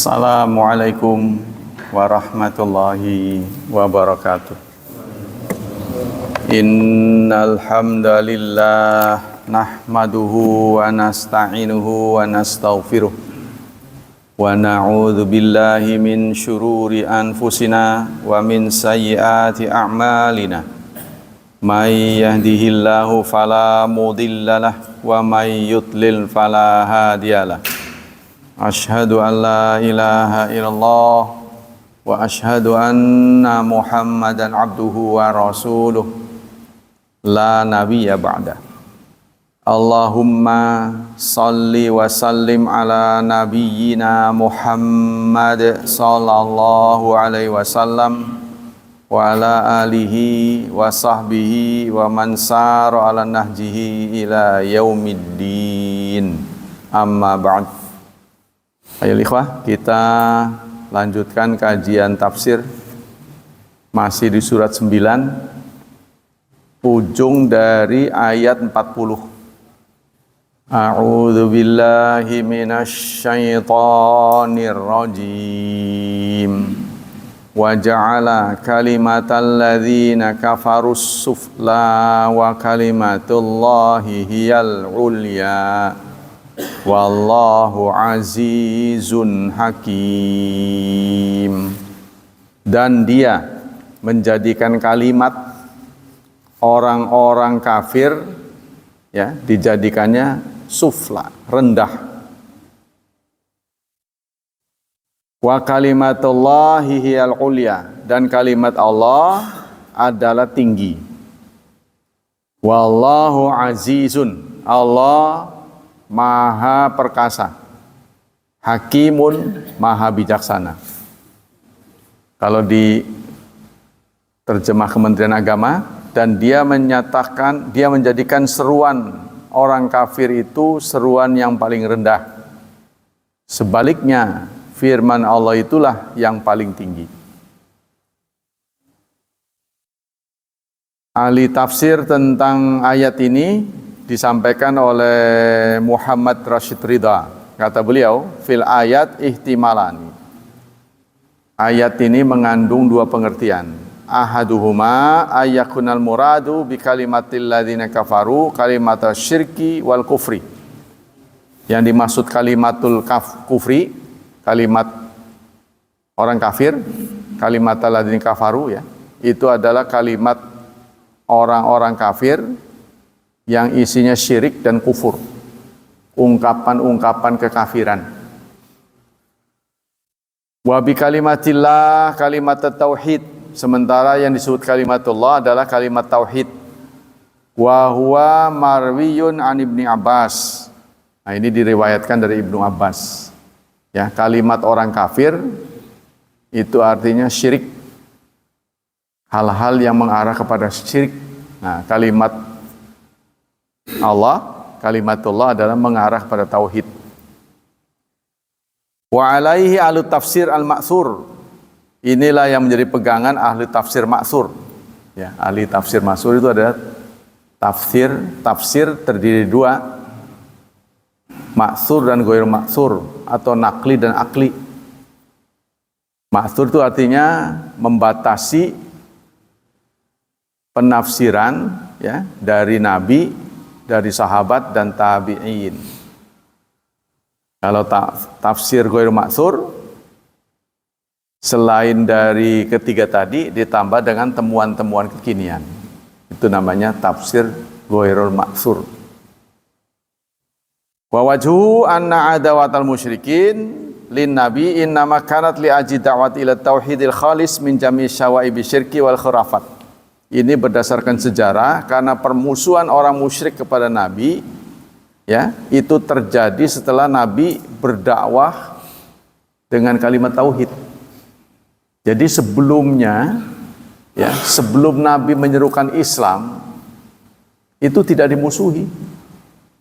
Assalamualaikum warahmatullahi wabarakatuh. Innal hamdalillah nahmaduhu wa nasta'inuhu wa nastaghfiruh wa na'udzu billahi min syururi anfusina wa min sayyiati a'malina. May yahdihillahu fala mudhillalah wa may yudlil fala hadiyalah. Asyhadu an la ilaha illallah wa asyhadu anna Muhammadan abduhu wa rasuluh la nabiyya ba'da. Allahumma salli wa sallim ala nabiyyina Muhammad sallallahu alaihi wasallam wa ala alihi wa sahbihi wa man sara ala nahjihi ila yaumiddin. Amma ba'd. Ayo ikhwah, kita lanjutkan kajian tafsir masih di surat 9, ujung dari ayat 40. A'udzu billahi minasy syaithanir rajim. Wa ja'ala kalimatal ladzina kafarus sufla wa kalimatullahi hiyal ulya. Wallahu azizun hakim. Dan dia menjadikan kalimat orang-orang kafir, ya, dijadikannya sufla, rendah. Wa kalimatullahi hiyal ulya, dan kalimat Allah adalah tinggi. Wallahu azizun, Allah Maha perkasa, hakimun, maha bijaksana. Kalau di terjemah Kementerian Agama, dan dia menyatakan, dia menjadikan seruan orang kafir itu seruan yang paling rendah. Sebaliknya, firman Allah itulah yang paling tinggi. Ahli tafsir tentang ayat ini disampaikan oleh Muhammad Rashid Ridha. Kata beliau, fil ayat ihtimalani. Ayat ini mengandung dua pengertian. Ahaduhuma ayyakunal muradu bi kalimatil ladzina kafaru kalimatul syirki wal kufri. Yang dimaksud kalimatul kufri, kalimat orang kafir, kalimatul ladzina kafaru, ya, itu adalah kalimat orang-orang kafir yang isinya syirik dan kufur, ungkapan-ungkapan kekafiran. Wa bi kalimatillah kalimat tauhid, sementara yang disebut kalimatullah adalah kalimat tauhid. Wa huwa marwiyun an Ibni Abbas. Nah, ini diriwayatkan dari Ibnu Abbas. Ya, kalimat orang kafir itu artinya syirik, hal-hal yang mengarah kepada syirik. Nah, kalimat Allah, kalimatullah adalah mengarah pada tauhid. Wa alaihi ahli tafsir al-ma'thur. Inilah yang menjadi pegangan ahli tafsir ma'thur. Ya, ahli tafsir ma'thur itu adalah tafsir terdiri dua, ma'thur dan ghair ma'thur, atau nakli dan akli. Ma'thur itu artinya membatasi penafsiran, ya, dari nabi, dari sahabat dan tabi'in. Kalau tafsir ghair ma'thur, selain dari ketiga tadi ditambah dengan temuan-temuan kekinian, itu namanya tafsir ghairul ma'thur. Wa wajhu anna adawatal musyrikin lin nabi innama kanat li aji da'wat ila tauhidil khalis min jami' syawaibi syirki wal khurafat. Ini berdasarkan sejarah, karena permusuhan orang musyrik kepada Nabi, ya, itu terjadi setelah Nabi berdakwah dengan kalimat tauhid. Jadi sebelumnya, ya, sebelum Nabi menyerukan Islam, itu tidak dimusuhi.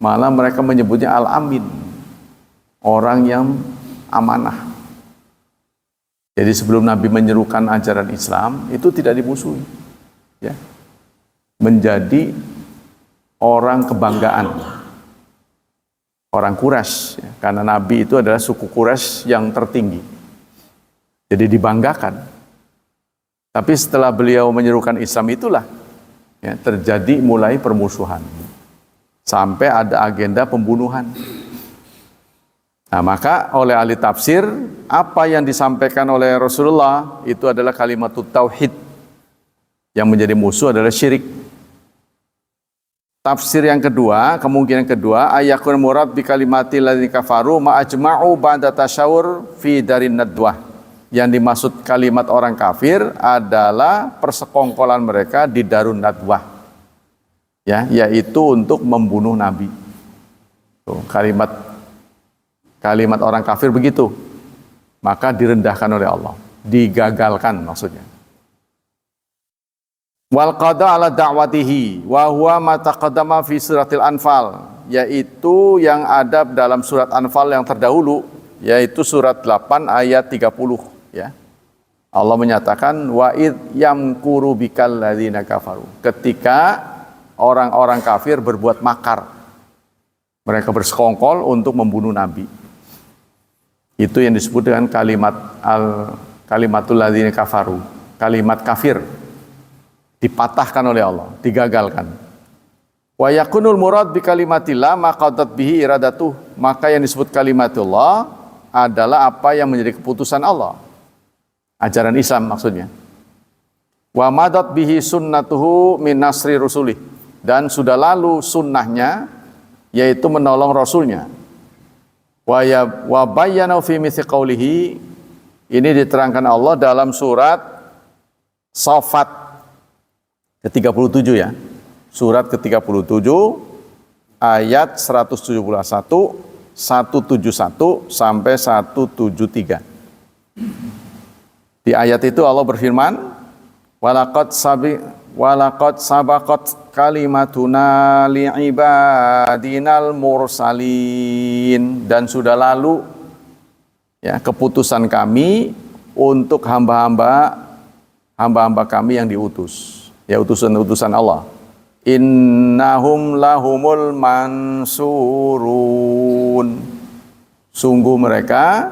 Malah mereka menyebutnya al-amin, orang yang amanah. Jadi sebelum Nabi menyerukan ajaran Islam, itu tidak dimusuhi. Ya, menjadi orang kebanggaan, orang Quraisy, ya, karena Nabi itu adalah suku Quraisy yang tertinggi. Jadi dibanggakan. Tapi setelah beliau menyerukan Islam itulah ya, terjadi mulai permusuhan. Sampai ada agenda pembunuhan. Nah, maka oleh ahli tafsir, apa yang disampaikan oleh Rasulullah itu adalah kalimat tauhid. Yang menjadi musuh adalah syirik. Tafsir yang kedua, kemungkinan kedua, ayakun murad bi kalimatil ladzina kafaru ma ajma'u ba'da tasyawur fi darin nadwah. Yang dimaksud kalimat orang kafir adalah persekongkolan mereka di darun nadwah. Ya, yaitu untuk membunuh Nabi. Tuh, kalimat orang kafir begitu. Maka direndahkan oleh Allah, digagalkan maksudnya. Wal qada ala da'watihi wa huwa ma taqaddama fi suratil Anfal, yaitu yang ada dalam surat Anfal yang terdahulu, yaitu surat 8 ayat 30 ya. Allah menyatakan wa id yamkuru bikal ladzina kafaru, ketika orang-orang kafir berbuat makar, mereka bersekongkol untuk membunuh Nabi. Itu yang disebut dengan kalimatul ladzina kafaru, kalimat kafir. Dipatahkan oleh Allah, digagalkan. Wa yakunul murad bi kalimatillah ma qadat bihi iradatuh, maka yang disebut kalimatullah adalah apa yang menjadi keputusan Allah. Ajaran Islam maksudnya. Wa madat bihi sunnatuhu min nasri rusulih, dan sudah lalu sunnahnya yaitu menolong rasulnya. Wa bayyana fi mithli qawlihi, ini diterangkan Allah dalam surat Shafat ke-37 ya. Surat ke-37 ayat 171, 171 sampai 173. Di ayat itu Allah berfirman, walaqad sabaqat kalimatuna li'ibadinal mursalin, dan sudah lalu ya keputusan kami untuk hamba-hamba kami yang diutus. Ya, utusan-utusan Allah. Innahum lahumul mansurun. Sungguh mereka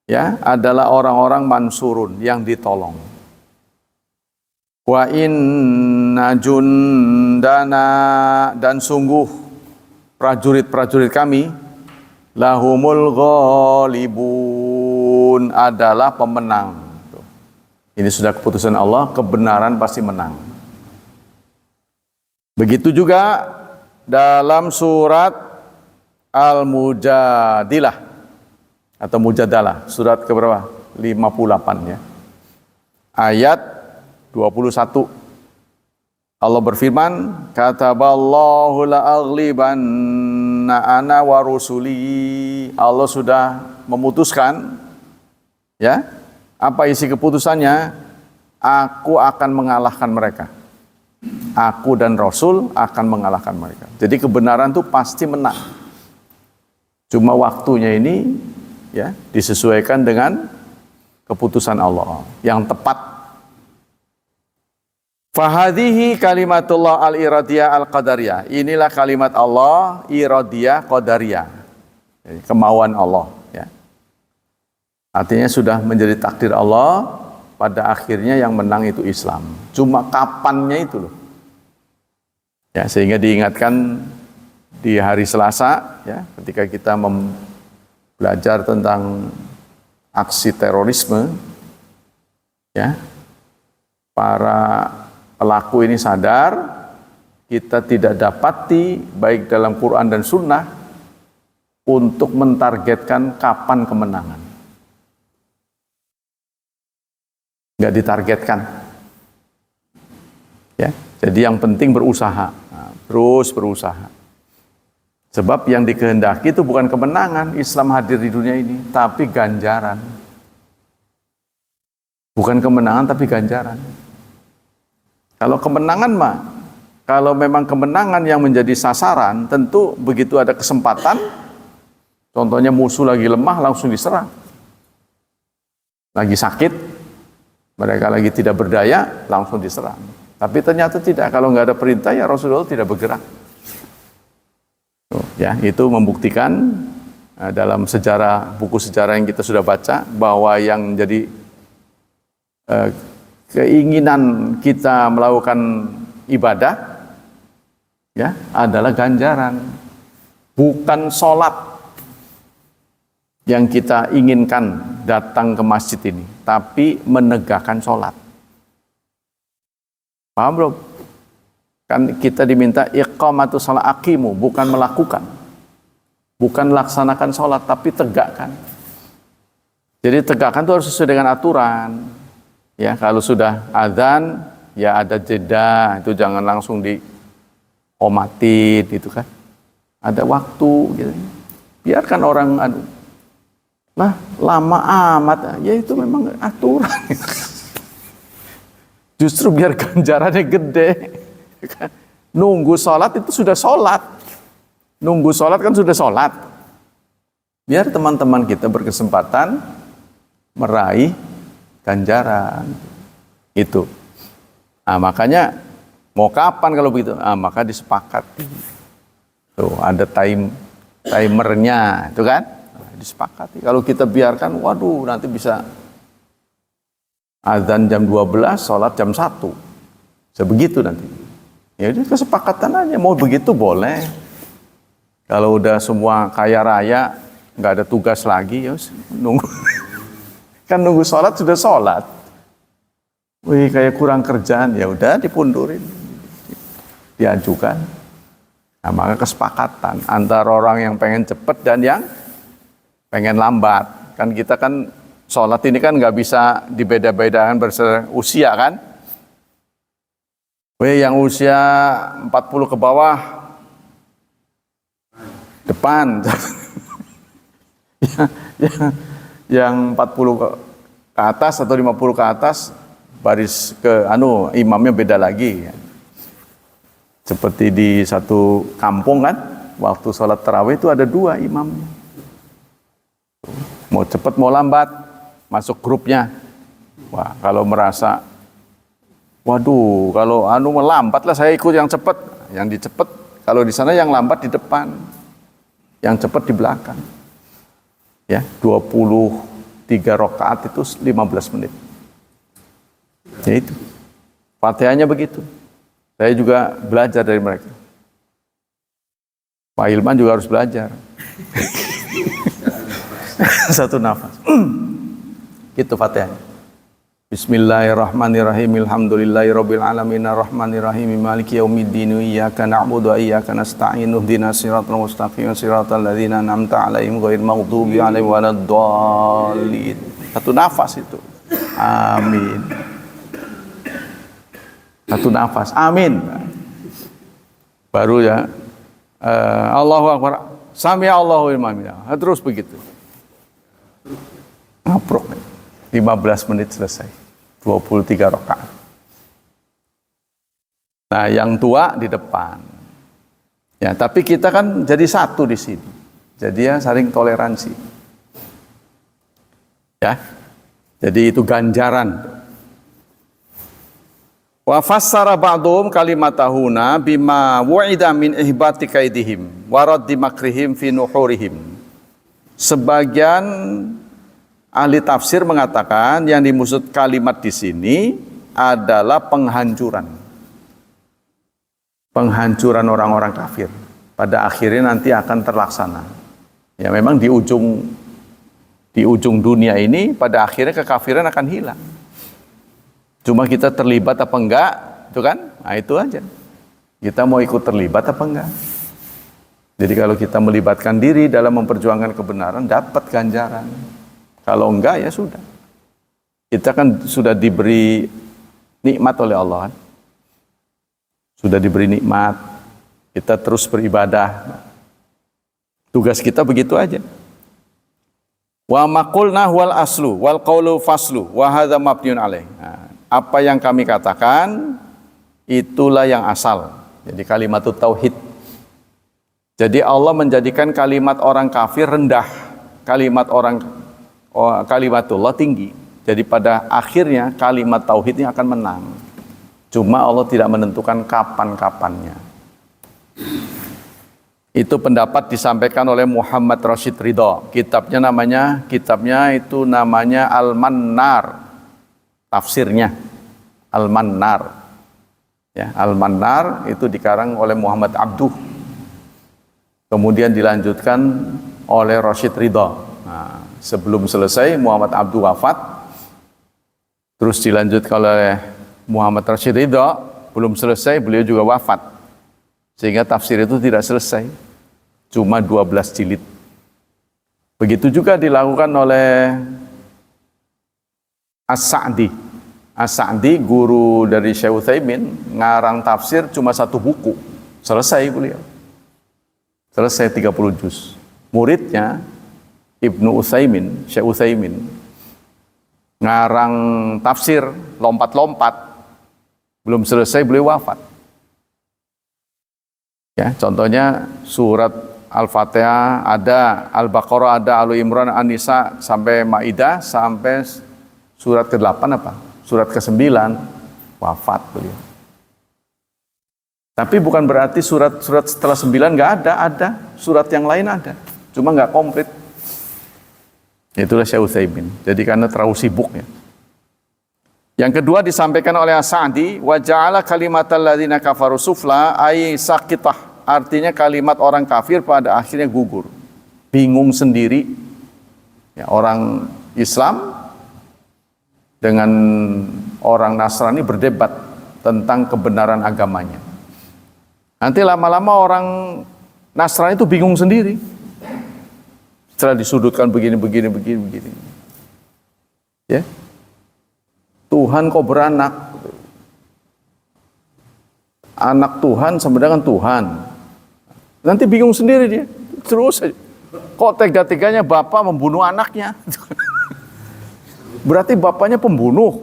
ya adalah orang-orang mansurun yang ditolong. Wa inna jundana, dan sungguh prajurit-prajurit kami lahumul ghalibun, adalah pemenang. Ini sudah keputusan Allah, kebenaran pasti menang. Begitu juga dalam surat Al-Mujadilah atau Mujadalah, surat keberapa? 58 ya. Ayat 21. Allah berfirman, kataballahu la'aghlibanna ana wa rusuli. Allah sudah memutuskan ya. Apa isi keputusannya? Aku akan mengalahkan mereka. Aku dan Rasul akan mengalahkan mereka. Jadi kebenaran itu pasti menang. Cuma waktunya ini ya disesuaikan dengan keputusan Allah yang tepat. Fahadhihi kalimatullah al-iradiyah al-qadariyah. Inilah kalimat Allah iradiyah qadariyah. Kemauan Allah ya. Artinya sudah menjadi takdir Allah, pada akhirnya yang menang itu Islam. Cuma kapannya itu loh. Ya, sehingga diingatkan di hari Selasa ya, ketika kita belajar tentang aksi terorisme ya. Para pelaku ini sadar kita tidak dapati baik dalam Quran dan Sunnah untuk mentargetkan kapan kemenangan. Nggak ditargetkan. Ya, jadi yang penting berusaha, terus berusaha. Sebab yang dikehendaki itu bukan kemenangan Islam hadir di dunia ini, tapi ganjaran. Bukan kemenangan tapi ganjaran. Kalau kemenangan mah, kalau memang kemenangan yang menjadi sasaran, tentu begitu ada kesempatan, contohnya musuh lagi lemah langsung diserang. Lagi sakit, mereka lagi tidak berdaya, langsung diserang. Tapi ternyata tidak, kalau nggak ada perintah ya Rasulullah tidak bergerak. Ya, itu membuktikan dalam sejarah, buku sejarah yang kita sudah baca, bahwa yang jadi keinginan kita melakukan ibadah ya adalah ganjaran, bukan sholat yang kita inginkan datang ke masjid ini, tapi menegakkan sholat. Paham belum? Kan kita diminta iqamatu sholat, aqimu, bukan melakukan, bukan laksanakan sholat, tapi tegakkan. Jadi tegakkan itu harus sesuai dengan aturan. Ya, kalau sudah azan, ya ada jeda, itu jangan langsung diomatin, gitu kan. Ada waktu, gitu. Biarkan orang, lah lama amat, ya itu memang aturan. Justru biar ganjarannya gede. Nunggu sholat itu sudah sholat. Nunggu sholat kan sudah sholat. Biar teman-teman kita berkesempatan meraih ganjaran. Itu. Nah, makanya mau kapan kalau begitu? Nah, maka disepakati. Tuh, ada timernya, itu kan? Nah, disepakati. Kalau kita biarkan, waduh, nanti bisa azan jam 12, sholat jam 1. Sebegitu nanti. Ya itu kesepakatan aja, mau begitu boleh. Kalau udah semua kaya raya, nggak ada tugas lagi, ya nunggu. Kan nunggu sholat sudah sholat. Wih, kayak kurang kerjaan, ya udah dipundurin, diajukan. Nah, maka kesepakatan antara orang yang pengen cepet dan yang pengen lambat. Kan kita kan sholat ini kan nggak bisa dibeda-bedakan berdasarkan usia kan. Yang usia 40 ke bawah depan. Yang 40 ke atas atau 50 ke atas baris ke imamnya beda lagi. Seperti di satu kampung kan, waktu sholat tarawih itu ada 2 imamnya. Mau cepat mau lambat, masuk grupnya. Wah, kalau merasa waduh, kalau melambat lah saya ikut yang cepat. Yang dicepet, kalau di sana yang lambat di depan, yang cepat di belakang. Ya, 23 rakaat itu 15 menit. Ya itu. Fatihahnya begitu. Saya juga belajar dari mereka. Pak Ilman juga harus belajar. Satu nafas. Gitu Fatihahnya. Bismillahirrahmanirrahim. Alhamdulillahirabbil alamin arrahmanirrahim maliki yaumiddin iyyaka na'budu wa iyyaka nasta'in ihdinas siratal mustaqim siratal ladzina an'amta 'alaihim ghairil maghdubi 'alaihim waladdallin. Satu nafas itu. Amin. Satu nafas. Amin. Baru ya Allahu akbar. Sami Allahu liman hamidah. Terus begitu. Ngaprok. 15 menit selesai. 23 rakaat. Nah, yang tua di depan. Ya, tapi kita kan jadi satu di sini. Jadi ya saling toleransi. Ya. Jadi itu ganjaran. Wa fassara ba'dhum kalimatahuna bima wu'ida min ihbati kaidihim wa raddi makrihim fi nuhurihim. Sebagian ahli tafsir mengatakan yang dimaksud kalimat di sini adalah penghancuran. Penghancuran orang-orang kafir. Pada akhirnya nanti akan terlaksana. Ya memang di ujung dunia ini pada akhirnya kekafiran akan hilang. Cuma kita terlibat apa enggak, itu kan? Nah itu aja. Kita mau ikut terlibat apa enggak? Jadi kalau kita melibatkan diri dalam memperjuangkan kebenaran, dapat ganjaran. Kalau enggak ya sudah. Kita kan sudah diberi nikmat oleh Allah. Sudah diberi nikmat. Kita terus beribadah. Tugas kita begitu aja. Wa maqulna wal aslu wal qaulu faslu wa hadza mabniun alaih. Nah, apa yang kami katakan itulah yang asal. Jadi kalimat tauhid. Jadi Allah menjadikan kalimat orang kafir rendah, kalimatullah tinggi. Jadi pada akhirnya kalimat tauhidnya akan menang. Cuma Allah tidak menentukan kapan-kapannya. Itu pendapat disampaikan oleh Muhammad Rashid Ridha. Kitabnya itu namanya Al-Mannar. Tafsirnya Al-Mannar. Ya, Al-Mannar itu dikarang oleh Muhammad Abduh. Kemudian dilanjutkan oleh Rashid Ridha. Nah, sebelum selesai Muhammad Abduh wafat. Terus dilanjutkan oleh Muhammad Rashid Ridha, belum selesai beliau juga wafat. Sehingga tafsir itu tidak selesai. Cuma 12 jilid. Begitu juga dilakukan oleh As-Sa'di. As-Sa'di, guru dari Syekh Utsaimin, ngarang tafsir cuma 1 buku. Selesai beliau. Selesai 30 juz. Muridnya Ibnu Utsaimin, Syekh Utsaimin, ngarang tafsir lompat-lompat. Belum selesai beliau wafat. Ya, contohnya surat Al-Fatihah ada, Al-Baqarah ada, Al Imran, An-Nisa sampai Maidah sampai surat ke-8 apa? Surat ke-9 wafat beliau. Tapi bukan berarti surat setelah 9 nggak ada surat yang lain ada, cuma nggak komplit. Itulah Syekh Utsaimin. Jadi karena terlalu sibuk ya. Yang kedua disampaikan oleh As-Sa'di, wa ja'ala kalimatal ladzina kafaru sufla ay saqitah. Artinya kalimat orang kafir pada akhirnya gugur. Bingung sendiri. Ya, orang Islam dengan orang Nasrani berdebat tentang kebenaran agamanya. Nanti lama-lama orang Nasrani itu bingung sendiri. Setelah disudutkan begini. Ya. Tuhan kok beranak? Anak Tuhan sama dengan Tuhan. Nanti bingung sendiri dia. Terus aja. Kok tega-teganya bapak membunuh anaknya? Berarti bapaknya pembunuh.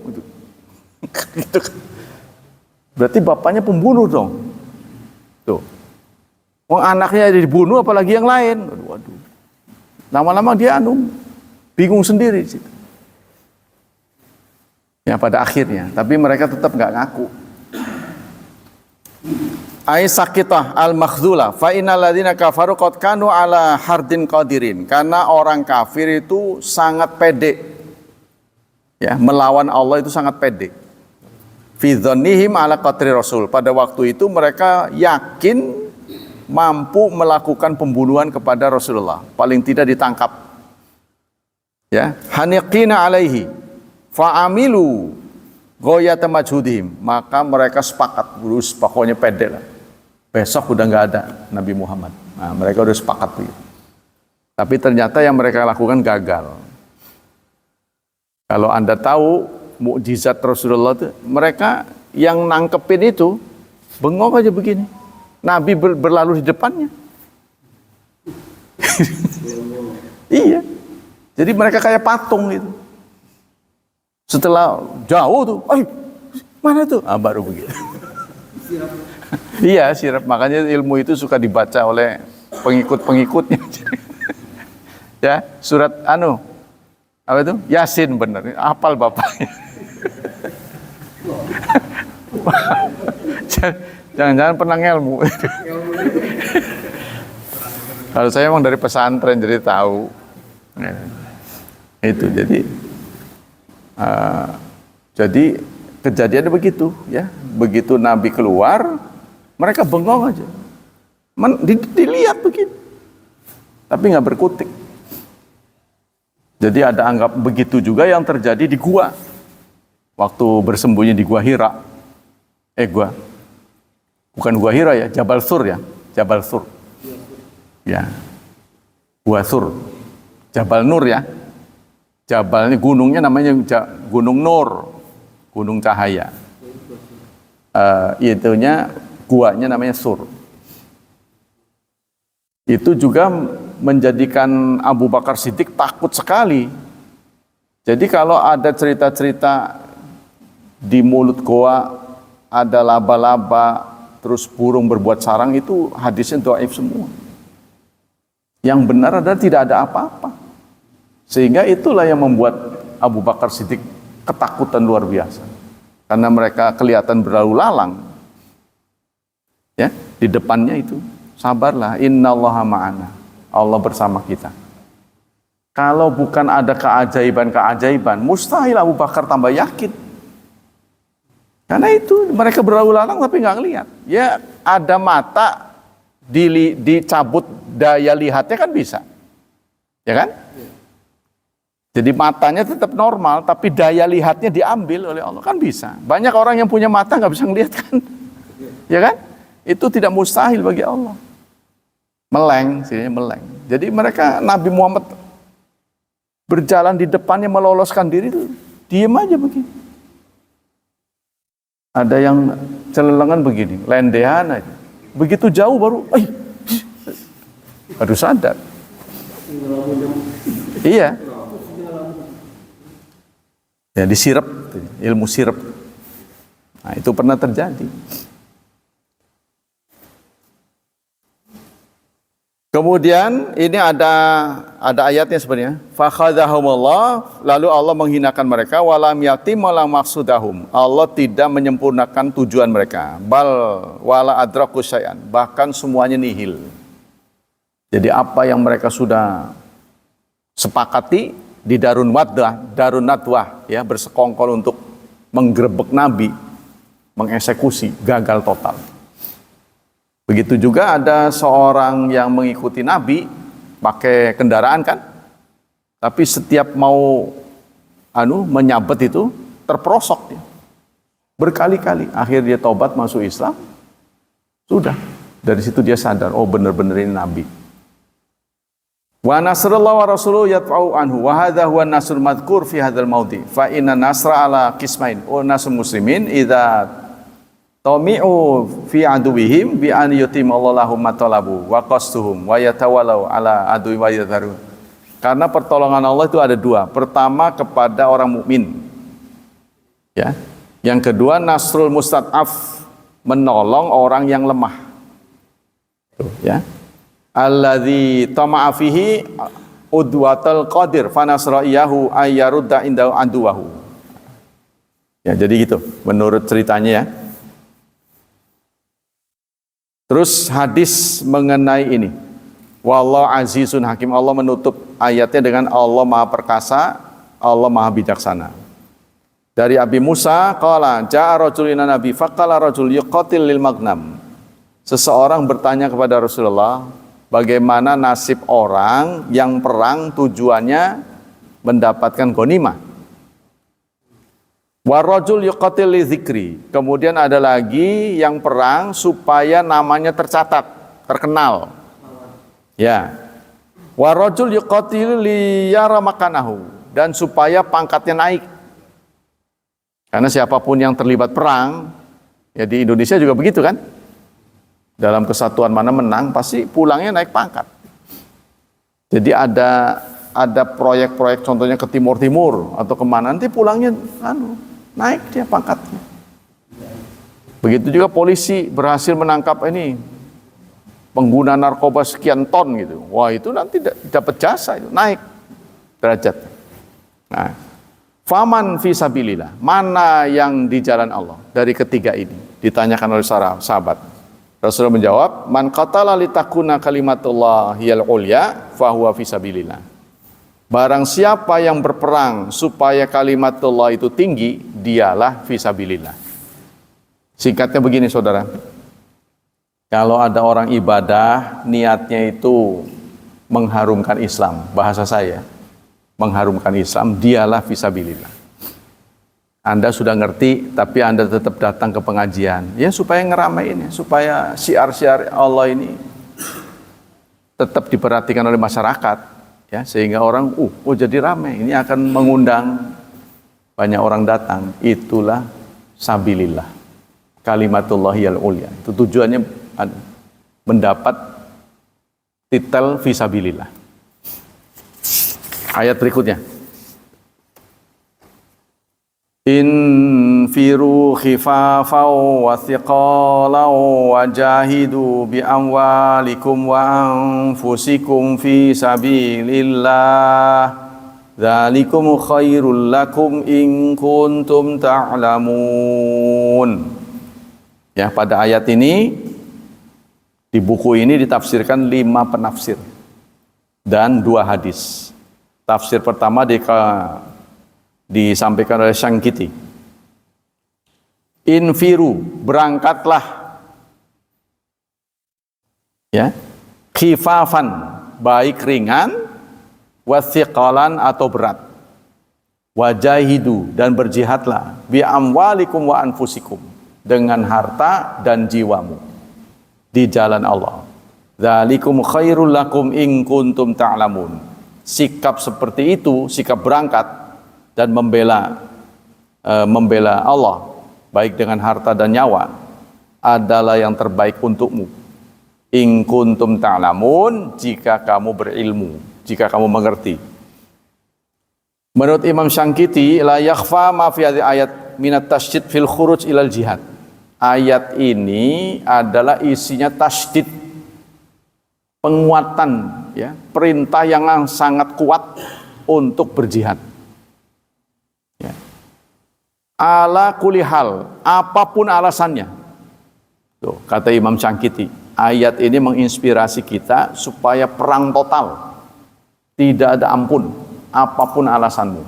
Berarti bapaknya pembunuh dong. Tuh. Wong anaknya dibunuh apalagi yang lain. Waduh. Lama-lama dia bingung sendiri. Ya pada akhirnya. Tapi mereka tetap nggak ngaku. Ai sakitah al-makhzula fa innal ladzina kafaru qad kanu ala hardin qadirin. Karena orang kafir itu sangat pede. Ya, melawan Allah itu sangat pede. Fi dzannihim ala qatri rasul. Pada waktu itu mereka yakin mampu melakukan pembunuhan kepada Rasulullah, paling tidak ditangkap. Ya, haniqina alaihi fa amilu ghayata majhudihim. Maka mereka sepakat, pokoknya pede lah. Besok udah nggak ada Nabi Muhammad. Nah, mereka udah sepakat begitu. Tapi ternyata yang mereka lakukan gagal. Kalau Anda tahu mukjizat Rasulullah itu, mereka yang nangkepin itu bengong aja begini. Nabi berlalu di depannya. Iya. Jadi mereka kayak patung gitu. Setelah jauh tuh, mana tuh? Baru begitu. Iya, sirap. Makanya ilmu itu suka dibaca oleh pengikut-pengikutnya. Ya, surat apa itu? Yasin benar. Hafal bapaknya. Jangan-jangan pernah ilmu. Kalau saya emang dari pesantren jadi tahu. Itu jadi kejadiannya begitu ya. Begitu Nabi keluar, mereka bengong aja. Dilihat begini. Tapi nggak berkutik. Jadi ada anggap begitu juga yang terjadi di gua. Waktu bersembunyi di gua Hira. Bukan gua Hira ya, Jabal Sur ya. Jabal Sur. Ya. Gua Sur. Jabal Nur ya. Jabal ini gunungnya namanya Gunung Nur. Gunung cahaya. Itunya guanya namanya Sur. Itu juga menjadikan Abu Bakar Siddiq takut sekali. Jadi kalau ada cerita-cerita di mulut goa ada laba-laba, terus burung berbuat sarang, itu hadisnya dhaif semua. Yang benar adalah tidak ada apa-apa. Sehingga itulah yang membuat Abu Bakar Siddiq ketakutan luar biasa. Karena mereka kelihatan berlalu lalang. Ya, di depannya itu sabarlah, innallaha ma'ana. Allah bersama kita. Kalau bukan ada keajaiban-keajaiban, mustahil Abu Bakar tambah yakin. Karena itu mereka berlalu lalang tapi nggak ngelihat. Ya ada mata dicabut daya lihatnya kan bisa, ya kan? Jadi matanya tetap normal tapi daya lihatnya diambil oleh Allah kan bisa. Banyak orang yang punya mata nggak bisa ngelihat kan, ya kan? Itu tidak mustahil bagi Allah. Meleng, sini meleng. Jadi mereka Nabi Muhammad berjalan di depannya meloloskan diri itu diem aja begini. Ada yang celelengan begini, lendehan aja. Begitu jauh baru, baru sadar. Iya. Ya disirep, ilmu sirep. Nah itu pernah terjadi. Kemudian ini ada ayatnya sebenarnya. Fakhadhahumullah, lalu Allah menghinakan mereka, walam yatim wala maksudahum. Allah tidak menyempurnakan tujuan mereka. Bal wala adraku syai'an, bahkan semuanya nihil. Jadi apa yang mereka sudah sepakati di Darun Nadwah ya, bersekongkol untuk menggerebek Nabi, mengeksekusi, gagal total. Begitu juga ada seorang yang mengikuti Nabi pakai kendaraan kan, tapi setiap mau menyabet itu terperosok dia berkali-kali. Akhir dia tobat masuk Islam, sudah dari situ dia sadar, oh benar-benar ini Nabi. Wa nasrullah wa rasuluhu yatfa'u anhu wa hadha huwa nasrul madhkur fi hadzal maudhi fa inna nasra ala qismain wa nasrul muslimin idza tami'u fi aduwihim bi an yutimallahu matalabu wa qastuhum wa yatawallaw ala adwi wa yadharu. Karena pertolongan Allah itu ada dua. Pertama kepada orang mukmin. Ya. Yang kedua nasrul mustad'af, menolong orang yang lemah. Tuh, ya. Alladzi tama'a fihi udwatul qadir fa nasra'iyahu ayyarudda inda aduwahu. Ya, jadi gitu menurut ceritanya ya. Terus hadis mengenai ini, wallahu azizun hakim, Allah menutup ayatnya dengan Allah maha perkasa, Allah maha bijaksana. Dari Abi Musa qala ja'a rajulun ila nabi faqala rajul yuqatil lil magnam. Seseorang bertanya kepada Rasulullah, bagaimana nasib orang yang perang tujuannya mendapatkan ghanimah. Warajul yuqatil li dzikri. Kemudian ada lagi yang perang supaya namanya tercatat, terkenal. Ya. Warajul yuqatil li yara makanahu, dan supaya pangkatnya naik. Karena siapapun yang terlibat perang, ya di Indonesia juga begitu kan? Dalam kesatuan mana menang pasti pulangnya naik pangkat. Jadi ada proyek-proyek contohnya ke timur-timur atau kemana, nanti pulangnya naik dia pangkatnya. Begitu juga polisi berhasil menangkap ini pengguna narkoba sekian ton gitu. Wah itu nanti dapat jasa, itu naik derajat. Nah, faman fi sabilillah, mana yang di jalan Allah dari ketiga ini? Ditanyakan oleh sahabat. Rasulullah menjawab, man qatala litakuna kalimatullah hiyal ulya fahuwa fi sabilillah. Barang siapa yang berperang supaya kalimatullah itu tinggi, dialah fisabilillah. Singkatnya begini saudara, kalau ada orang ibadah niatnya itu mengharumkan Islam, bahasa saya mengharumkan Islam, dialah fisabilillah. Anda sudah ngerti tapi Anda tetap datang ke pengajian ya supaya ngeramein, supaya syiar-syiar Allah ini tetap diperhatikan oleh masyarakat. Ya, sehingga orang jadi ramai, ini akan mengundang banyak orang datang. Itulah sabilillah, kalimatullahiyal ulya. Itu tujuannya mendapat titel fisabilillah. Ayat berikutnya, infiru khifafau wa thiqalau wa jahidu bi amwalikum wa anfusikum fi sabilillah dzalikum khairul lakum in kuntum ta'lamun. Ya, pada ayat ini Di buku ini ditafsirkan 5 penafsir dan 2 hadis. Tafsir pertama disampaikan oleh Syangkiti. Infiru, berangkatlah. Ya. Khifafan, baik ringan, wathiqalan atau berat. Wajahidu, dan berjihadlah bi amwalikum wa anfusikum, dengan harta dan jiwamu di jalan Allah. Dzalikum khairul lakum in kuntum ta'lamun. Sikap seperti itu, sikap berangkat dan membela Allah baik dengan harta dan nyawa adalah yang terbaik untukmu. In kuntum ta'lamun, jika kamu berilmu, jika kamu mengerti. Menurut Imam Syangkiti, la yakhfa ma fi ayat minat tasydid fil khuruj ilal jihad. Ayat ini adalah isinya tasydid, penguatan, ya, perintah yang sangat kuat untuk berjihad. Ya. Ala kulli hal, apapun alasannya. Tuh, kata Imam Syangkiti, ayat ini menginspirasi kita supaya perang total, tidak ada ampun, apapun alasanmu.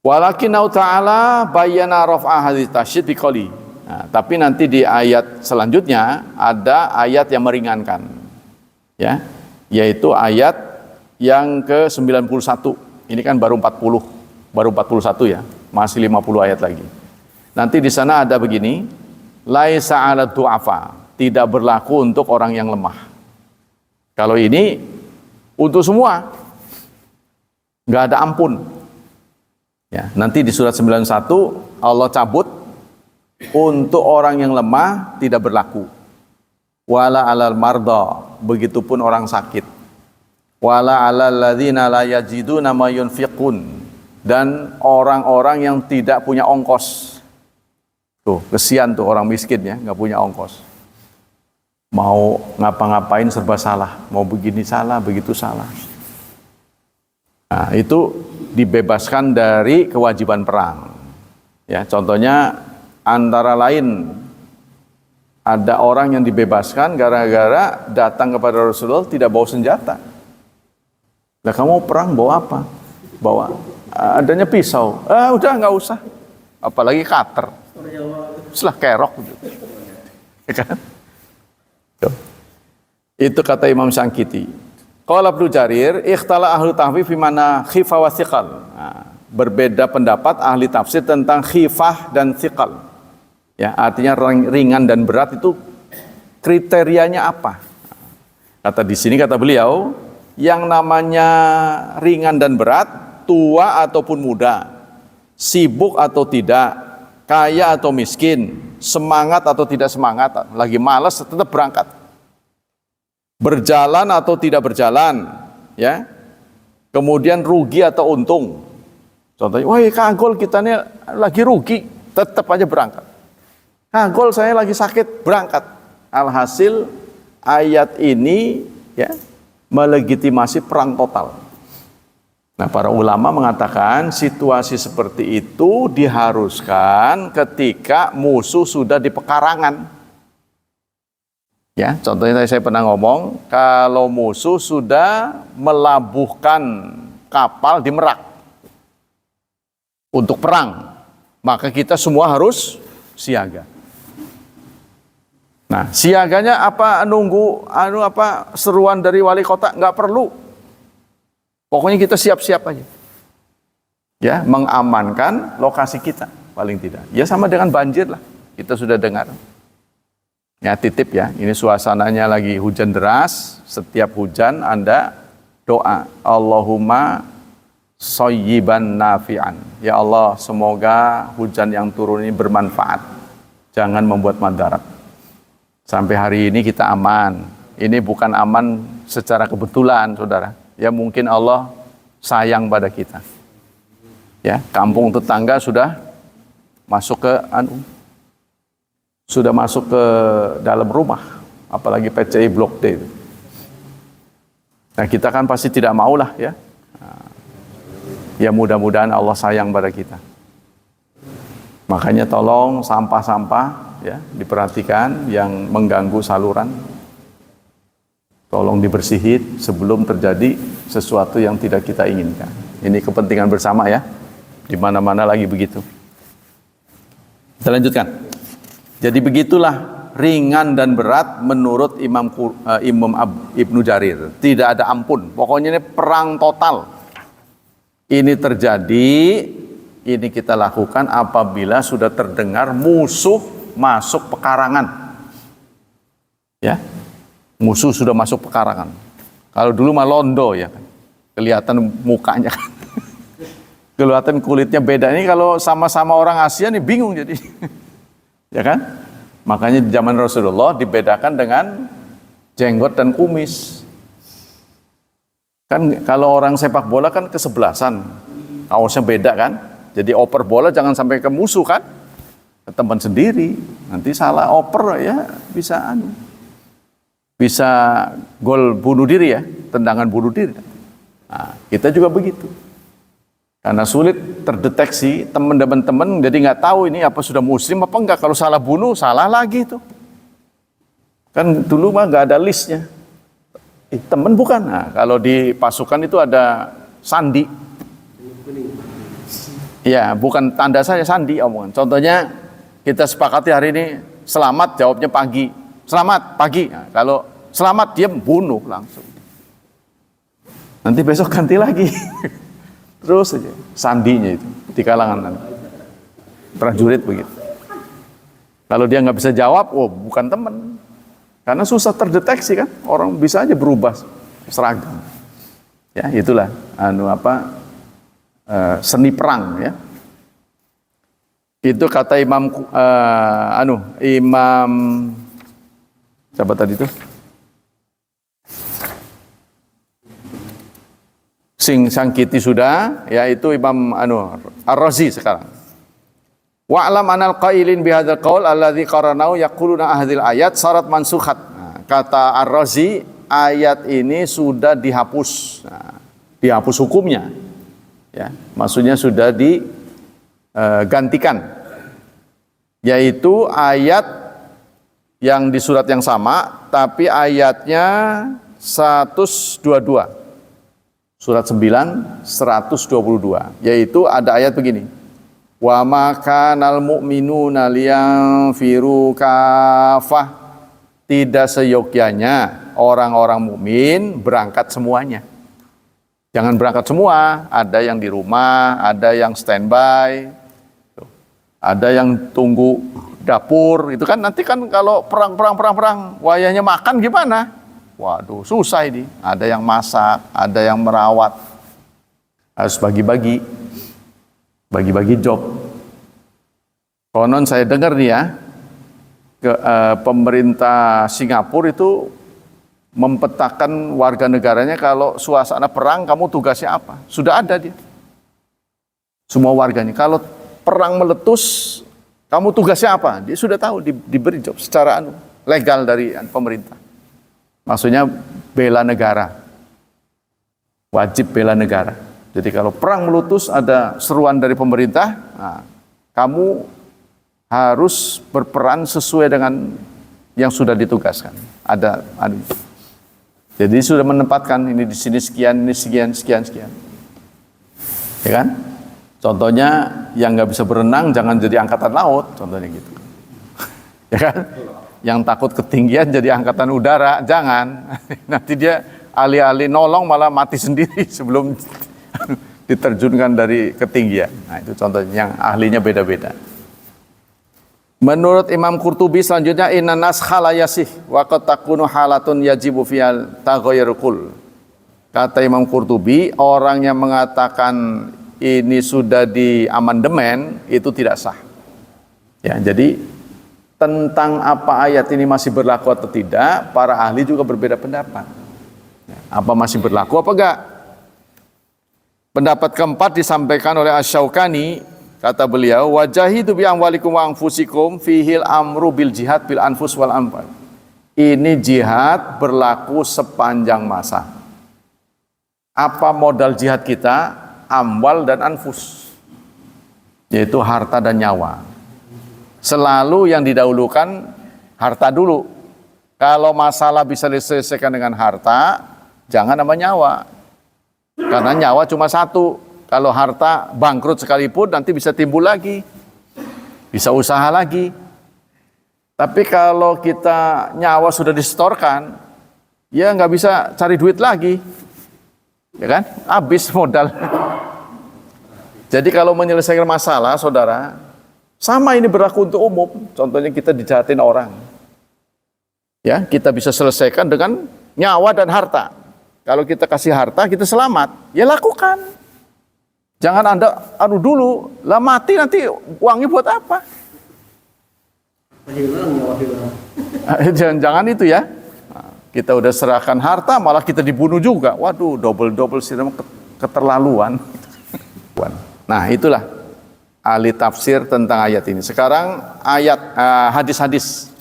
Walakinau ta'ala bayyana raf'a hadits tasydid biqouli. Nah, tapi nanti di ayat selanjutnya ada ayat yang meringankan, ya, yaitu ayat yang ke-91. Ini kan baru 41 ya, masih 50 ayat lagi. Nanti di sana ada begini, laisa 'ala du'afa, tidak berlaku untuk orang yang lemah. Kalau ini untuk semua, nggak ada ampun. Ya, nanti di surat 91 Allah cabut, untuk orang yang lemah tidak berlaku. Wala 'alal marda, begitupun orang sakit. Wala 'alal ladzina la yajiduna ma yunfiqun, dan orang-orang yang tidak punya ongkos. Tuh, kesian tuh orang miskin ya, nggak punya ongkos. Mau ngapa-ngapain serba salah, mau begini salah, begitu salah. Nah, itu dibebaskan dari kewajiban perang. Ya, contohnya antara lain ada orang yang dibebaskan gara-gara datang kepada Rasulullah tidak bawa senjata. Lah kamu perang bawa apa? Bawa adanya pisau. Udah nggak usah. Apalagi cutter. Setelah kerok gitu. Ya kan? Tuh. Itu kata Imam Syangkiti. Qala Ibnu Jarir, ikhtala ahli tahfidz fi mana khifah wa thiqal. Nah, berbeda pendapat ahli tafsir tentang khifah dan thiqal. Ya, artinya ringan dan berat itu kriterianya apa? Kata di sini, kata beliau, yang namanya ringan dan berat, tua ataupun muda, sibuk atau tidak, kaya atau miskin, semangat atau tidak semangat, lagi malas tetap berangkat, berjalan atau tidak berjalan, ya, kemudian rugi atau untung. Contohnya, wah kagol kita nih lagi rugi, tetap aja berangkat. Kagol saya lagi sakit, berangkat. Alhasil ayat ini ya melegitimasi perang total. Nah, para ulama mengatakan situasi seperti itu diharuskan ketika musuh sudah di pekarangan. Ya, contohnya tadi saya pernah ngomong, kalau musuh sudah melabuhkan kapal di Merak untuk perang, maka kita semua harus siaga. Nah, siaganya apa? Nunggu seruan dari wali kota? Nggak perlu. Pokoknya kita siap-siap aja. Ya, mengamankan lokasi kita paling tidak. Ya sama dengan banjir lah. Kita sudah dengar. Ya, titip ya. Ini suasananya lagi hujan deras. Setiap hujan Anda doa, Allahumma shayyiban nafi'an. Ya Allah, semoga hujan yang turun ini bermanfaat. Jangan membuat madarat. Sampai hari ini kita aman. Ini bukan aman secara kebetulan, saudara. Ya mungkin Allah sayang pada kita. Ya, kampung tetangga sudah masuk ke dalam rumah, apalagi PCI Blok D. Nah, kita kan pasti tidak maulah ya. Ya mudah-mudahan Allah sayang pada kita. Makanya tolong sampah-sampah ya diperhatikan yang mengganggu saluran. Tolong dibersihin sebelum terjadi sesuatu yang tidak kita inginkan. Ini kepentingan bersama ya. Di mana-mana lagi begitu. Kita lanjutkan. Jadi begitulah ringan dan berat menurut Imam Ibnu Jarir. Tidak ada ampun. Pokoknya ini perang total. Ini terjadi, ini kita lakukan apabila sudah terdengar musuh masuk pekarangan. Ya. Musuh sudah masuk pekarangan. Kalau dulu mah londo ya kan. Kelihatan mukanya kan. Kelihatan kulitnya beda. Ini kalau sama-sama orang Asia nih bingung jadi. Ya kan? Makanya di zaman Rasulullah dibedakan dengan jenggot dan kumis. Kan kalau orang sepak bola kan kesebelasan. Kaosnya beda kan? Jadi oper bola jangan sampai ke musuh kan? Ke teman sendiri. Nanti salah oper ya bisa bisa gol bunuh diri ya, tendangan bunuh diri. Nah, kita juga begitu. Karena sulit terdeteksi teman-teman jadi nggak tahu ini apa sudah muslim apa enggak. Kalau salah bunuh, salah lagi itu. Kan dulu mah nggak ada listnya. Teman bukan. Nah, kalau di pasukan itu ada sandi. Ya, bukan tanda saya sandi omongan. Contohnya kita sepakati hari ini selamat jawabnya pagi. Selamat pagi. Nah, kalau selamat diam bunuh langsung. Nanti besok ganti lagi. Terus saja sandinya itu di kalangan prajurit begitu. Kalau dia nggak bisa jawab, oh bukan teman. Karena susah terdeteksi kan, orang bisa aja berubah seragam. Ya itulah seni perang ya. Itu kata Imam siapa tadi itu? Sangkiti sudah, yaitu Imam Ar-Razi sekarang. Wa'lam anal qailin bihadzal qaul alladzi qaranau yaquluna ahdzil ayat syarat mansukhat. Nah, kata Ar-Razi, ayat ini sudah dihapus. Nah, dihapus hukumnya. Ya, maksudnya sudah digantikan. Yaitu ayat yang di surat yang sama, tapi ayatnya 122. Surat 9, 122. Yaitu ada ayat begini. Wa ma kanal mu'minuna liyanfiru kafah. Tidak seyogyanya orang-orang mukmin berangkat semuanya. Jangan berangkat semua. Ada yang di rumah, ada yang standby, ada yang tunggu dapur. Itu kan nanti kan kalau perang, wayahnya makan gimana? Waduh, susah ini. Ada yang masak, ada yang merawat. Harus bagi-bagi job. Konon saya dengar nih ya, pemerintah Singapura itu mempetakan warga negaranya kalau suasana perang kamu tugasnya apa. Sudah ada dia. Semua warganya. Kalau perang meletus, kamu tugasnya apa? Dia sudah tahu, diberi job secara legal dari pemerintah. Maksudnya bela negara. Wajib bela negara. Jadi kalau perang meletus ada seruan dari pemerintah, nah, kamu harus berperan sesuai dengan yang sudah ditugaskan. Jadi sudah menempatkan ini di sini sekian, ini sekian. Ya kan? Contohnya yang nggak bisa berenang jangan jadi angkatan laut, contohnya gitu. Ya kan? Yang takut ketinggian jadi angkatan udara, jangan. Nanti dia alih-alih nolong malah mati sendiri sebelum diterjunkan dari ketinggian. Nah itu contohnya yang ahlinya beda-beda. Menurut Imam Qurtubi selanjutnya inna naskha la yasih wa qad takunu halatun yajibu fiyal taghayyurul. Kata Imam Qurtubi, orang yang mengatakan ini sudah di amandemen itu tidak sah. Ya, jadi tentang apa ayat ini masih berlaku atau tidak, para ahli juga berbeda pendapat. Apa masih berlaku apa enggak? Pendapat keempat disampaikan oleh Asy-Syaukani, kata beliau, wajahidu bi amwalikum wa anfusikum fihil amru bil jihad bil anfus wal amwal. Ini jihad berlaku sepanjang masa. Apa modal jihad kita? Amwal dan anfus, yaitu harta dan nyawa. Selalu yang didahulukan harta dulu. Kalau masalah bisa diselesaikan dengan harta, jangan nambah nyawa. Karena nyawa cuma satu. Kalau harta bangkrut sekalipun nanti bisa timbul lagi. Bisa usaha lagi. Tapi kalau kita nyawa sudah disetorkan, ya nggak bisa cari duit lagi. Ya kan? Habis modal. Jadi kalau menyelesaikan masalah, saudara, sama ini berlaku untuk umum. Contohnya kita dijahatin orang. Ya, kita bisa selesaikan dengan nyawa dan harta. Kalau kita kasih harta, kita selamat. Ya lakukan. Jangan Anda dulu, lah mati nanti uangnya buat apa? Jangan itu ya. Nah, kita udah serahkan harta, malah kita dibunuh juga. Waduh, double sih, keterlaluan. Nah, itulah ahli tafsir tentang ayat ini. Sekarang ayat hadis-hadis.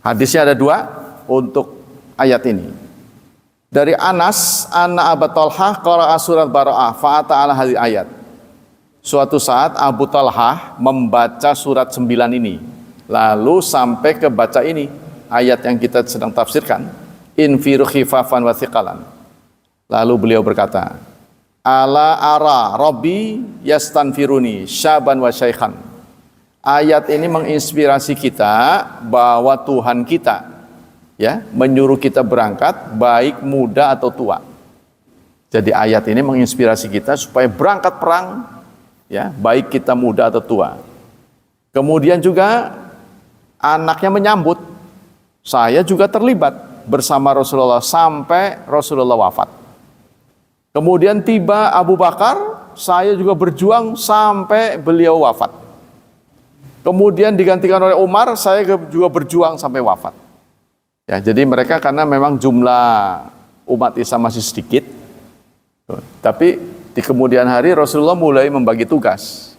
Hadisnya ada 2 untuk ayat ini. Dari Anas, anna Abu Talhah qara'a surat Bara'ah fa'ata ala hadhihi ayat. Suatu saat Abu Talhah membaca surat 9 ini. Lalu sampai ke baca ini, ayat yang kita sedang tafsirkan, infiru khifafan wa thiqalan. Lalu beliau berkata, ala ara rabbi yastanfiruni syaban wa syaikhan. Ayat ini menginspirasi kita bahwa Tuhan kita ya menyuruh kita berangkat baik muda atau tua. Jadi ayat ini menginspirasi kita supaya berangkat perang ya, baik kita muda atau tua. Kemudian juga anaknya menyambut, saya juga terlibat bersama Rasulullah sampai Rasulullah wafat. Kemudian tiba Abu Bakar, saya juga berjuang sampai beliau wafat. Kemudian digantikan oleh Umar, saya juga berjuang sampai wafat. Ya, jadi mereka karena memang jumlah umat Islam masih sedikit, tapi di kemudian hari Rasulullah mulai membagi tugas.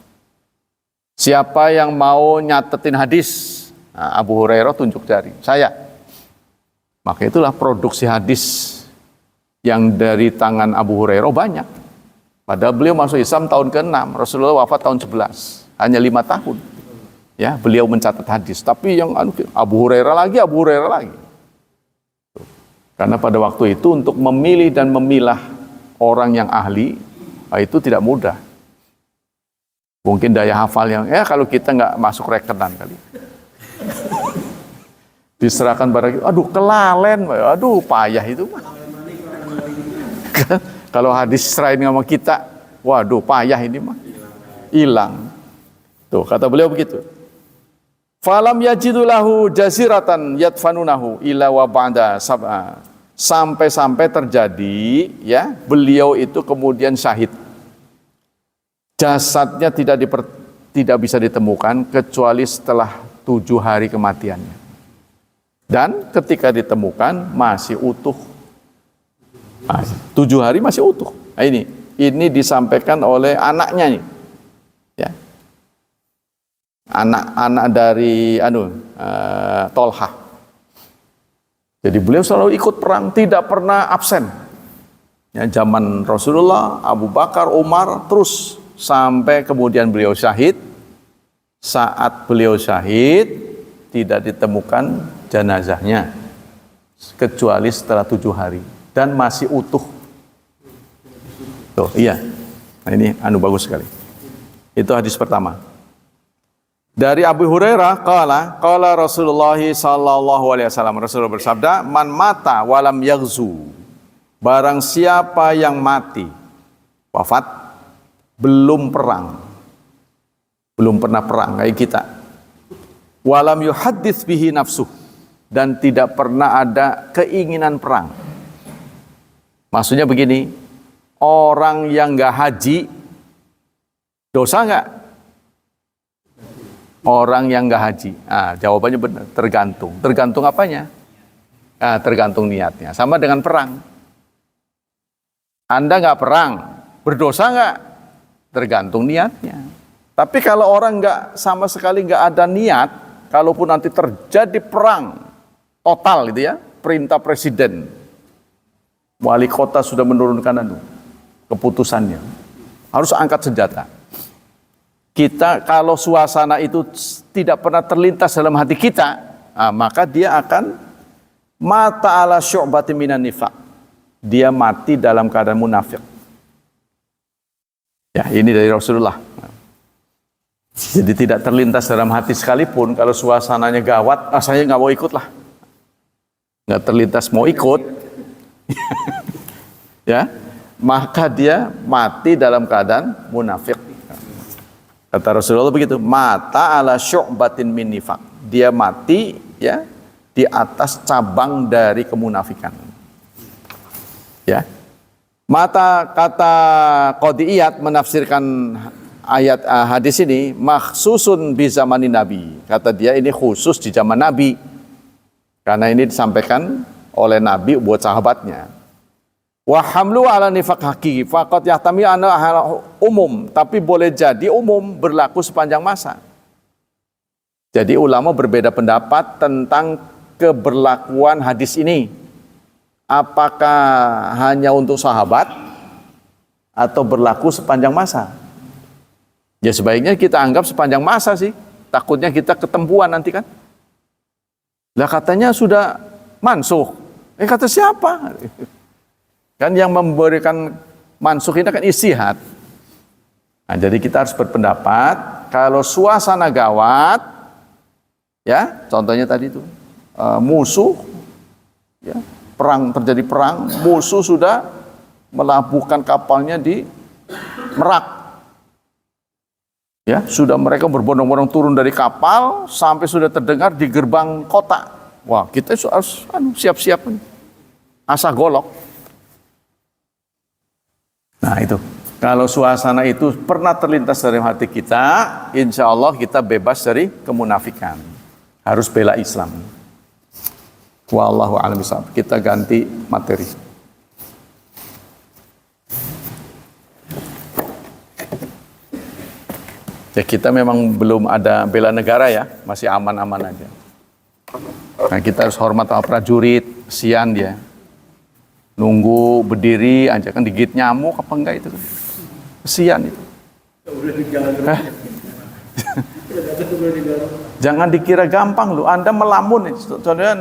Siapa yang mau nyatetin hadis? Nah, Abu Hurairah tunjuk jari, saya. Maka itulah produksi hadis yang dari tangan Abu Hurairah banyak. Padahal beliau masuk Islam tahun ke-6, Rasulullah wafat tahun 11, hanya 5 tahun. Ya, beliau mencatat hadis, tapi yang Abu Hurairah lagi. Karena pada waktu itu untuk memilih dan memilah orang yang ahli itu tidak mudah. Mungkin daya hafal yang kalau kita nggak masuk rekenan kali. Diserahkan barang, kelalen, payah itu mah. Kalau hadis serain sama kita, waduh payah ini mah, hilang. Tuh kata beliau begitu. Falam yajidulahu jaziratan yadfanunahu ila wa ba'da sab'a. Sampai-sampai terjadi ya, beliau itu kemudian syahid. Jasadnya tidak bisa ditemukan kecuali setelah 7 hari kematiannya. Dan ketika ditemukan masih utuh. 7 hari masih utuh. Nah, ini disampaikan oleh anaknya nih. Ya. Anak-anak dari Tolhah. Jadi beliau selalu ikut perang, tidak pernah absen. Ya, zaman Rasulullah, Abu Bakar, Umar, terus sampai kemudian beliau syahid. Saat beliau syahid, tidak ditemukan jenazahnya kecuali setelah 7 hari dan masih utuh. Tuh, iya. Nah, ini bagus sekali. Itu hadis pertama. Dari Abu Hurairah qala Rasulullah sallallahu alaihi wasallam, Rasulullah bersabda, man mata walam yaghzu, barang siapa yang mati wafat belum perang, belum pernah perang kayak kita, walam yuhaddits bihi nafsuh, dan tidak pernah ada keinginan perang. Maksudnya begini, orang yang nggak haji dosa nggak? Orang yang nggak haji, jawabannya benar, tergantung apanya? Tergantung niatnya. Sama dengan perang. Anda nggak perang, berdosa nggak? Tergantung niatnya. Tapi kalau orang nggak sama sekali nggak ada niat, kalaupun nanti terjadi perang total gitu ya, perintah presiden, wali kota sudah menurunkan keputusannya, harus angkat senjata. Kita kalau suasana itu tidak pernah terlintas dalam hati kita, maka dia akan mata ala syu'batin minan nifaq. Dia mati dalam keadaan munafik. Ya, ini dari Rasulullah. Jadi tidak terlintas dalam hati sekalipun kalau suasananya gawat, saya nggak mau ikut lah. Nggak terlintas mau ikut. Ya, maka dia mati dalam keadaan munafik. Kata Rasulullah begitu, mata ala syu'batin min nifaq. Dia mati ya di atas cabang dari kemunafikan. Ya. Mata kata Qadiyat menafsirkan ayat hadis ini makhsusun bi zamanin Nabi. Kata dia ini khusus di zaman Nabi. Karena ini disampaikan oleh Nabi buat sahabatnya. Wa hamlu ala nifaq hakiki faqat yahtami ana umum, tapi boleh jadi umum berlaku sepanjang masa. Jadi ulama berbeda pendapat tentang keberlakuan hadis ini. Apakah hanya untuk sahabat atau berlaku sepanjang masa? Ya sebaiknya kita anggap sepanjang masa sih. Takutnya kita ketempuan nanti kan. Lah katanya sudah mansukh. Kata siapa? Kan yang memberikan mansukh ini kan ijtihad. Nah, jadi kita harus berpendapat kalau suasana gawat, ya contohnya tadi itu musuh, ya terjadi perang, musuh sudah melabuhkan kapalnya di Merak, ya sudah mereka berbondong-bondong turun dari kapal sampai sudah terdengar di gerbang kota. Wah kita harus siap-siap, asah golok. Nah itu, kalau suasana itu pernah terlintas dalam hati kita, insya Allah kita bebas dari kemunafikan. Harus bela Islam. Wallahu a'lam bishawab. Kita ganti materi. Ya kita memang belum ada bela negara ya, masih aman-aman aja. Nah kita harus hormat sama prajurit, kesian dia. Nunggu berdiri aja kan digigit nyamuk apa enggak itu kan. Kesian itu. Jangan dikira gampang loh, Anda melamun. Contohnya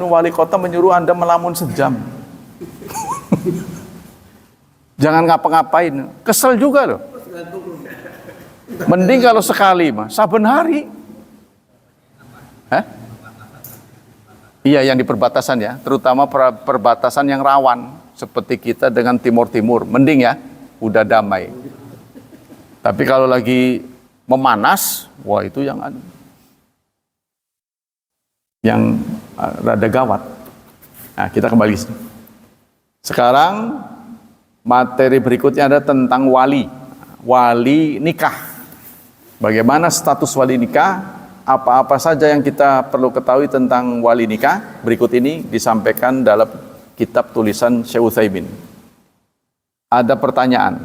wali kota menyuruh Anda melamun sejam. Jangan ngapa-ngapain, kesel juga loh. Mending kalau sekali mah, saben hari. Iya yang di perbatasan ya, terutama perbatasan yang rawan seperti kita dengan Timur-Timur, mending ya, udah damai. Tapi kalau lagi memanas, wah itu yang rada gawat. Nah kita kembali sekarang materi berikutnya ada tentang wali nikah. Bagaimana status wali nikah? Apa-apa saja yang kita perlu ketahui tentang wali nikah berikut ini disampaikan dalam kitab tulisan Syekh Utsaimin. Ada pertanyaan,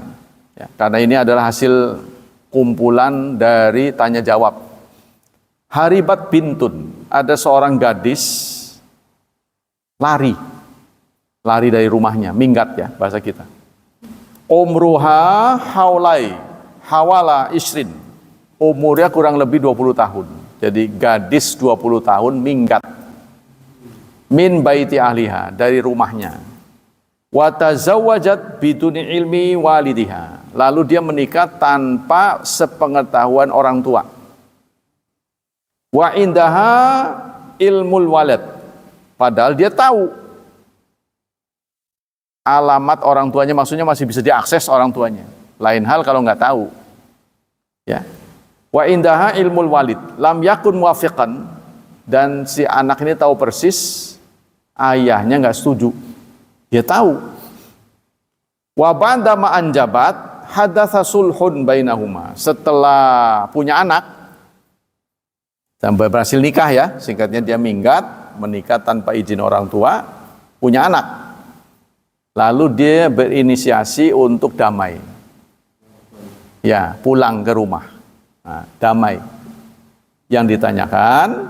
ya, karena ini adalah hasil kumpulan dari tanya jawab. Haribat bintun, ada seorang gadis lari dari rumahnya, minggat ya bahasa kita. Umruha hawala isrin, umurnya kurang lebih 20 tahun. Jadi gadis 20 tahun minggat min baiti ahliha, dari rumahnya. Wa tazawwajat biduni ilmi walidiha, lalu dia menikah tanpa sepengetahuan orang tua. Wa indaha ilmul walad, padahal dia tahu alamat orang tuanya, maksudnya masih bisa diakses orang tuanya. Lain hal kalau nggak tahu. Ya. Wa indaha ilmul walid lam yakun muwafiqan, dan si anak ini tahu persis ayahnya nggak setuju. Dia tahu. Wa ba'da ma anjabat hadatsa sulhun bainahuma, setelah punya anak sampai berhasil nikah ya, singkatnya dia minggat, menikah tanpa izin orang tua, punya anak. Lalu dia berinisiasi untuk damai. Ya, pulang ke rumah. Nah, damai. Yang ditanyakan,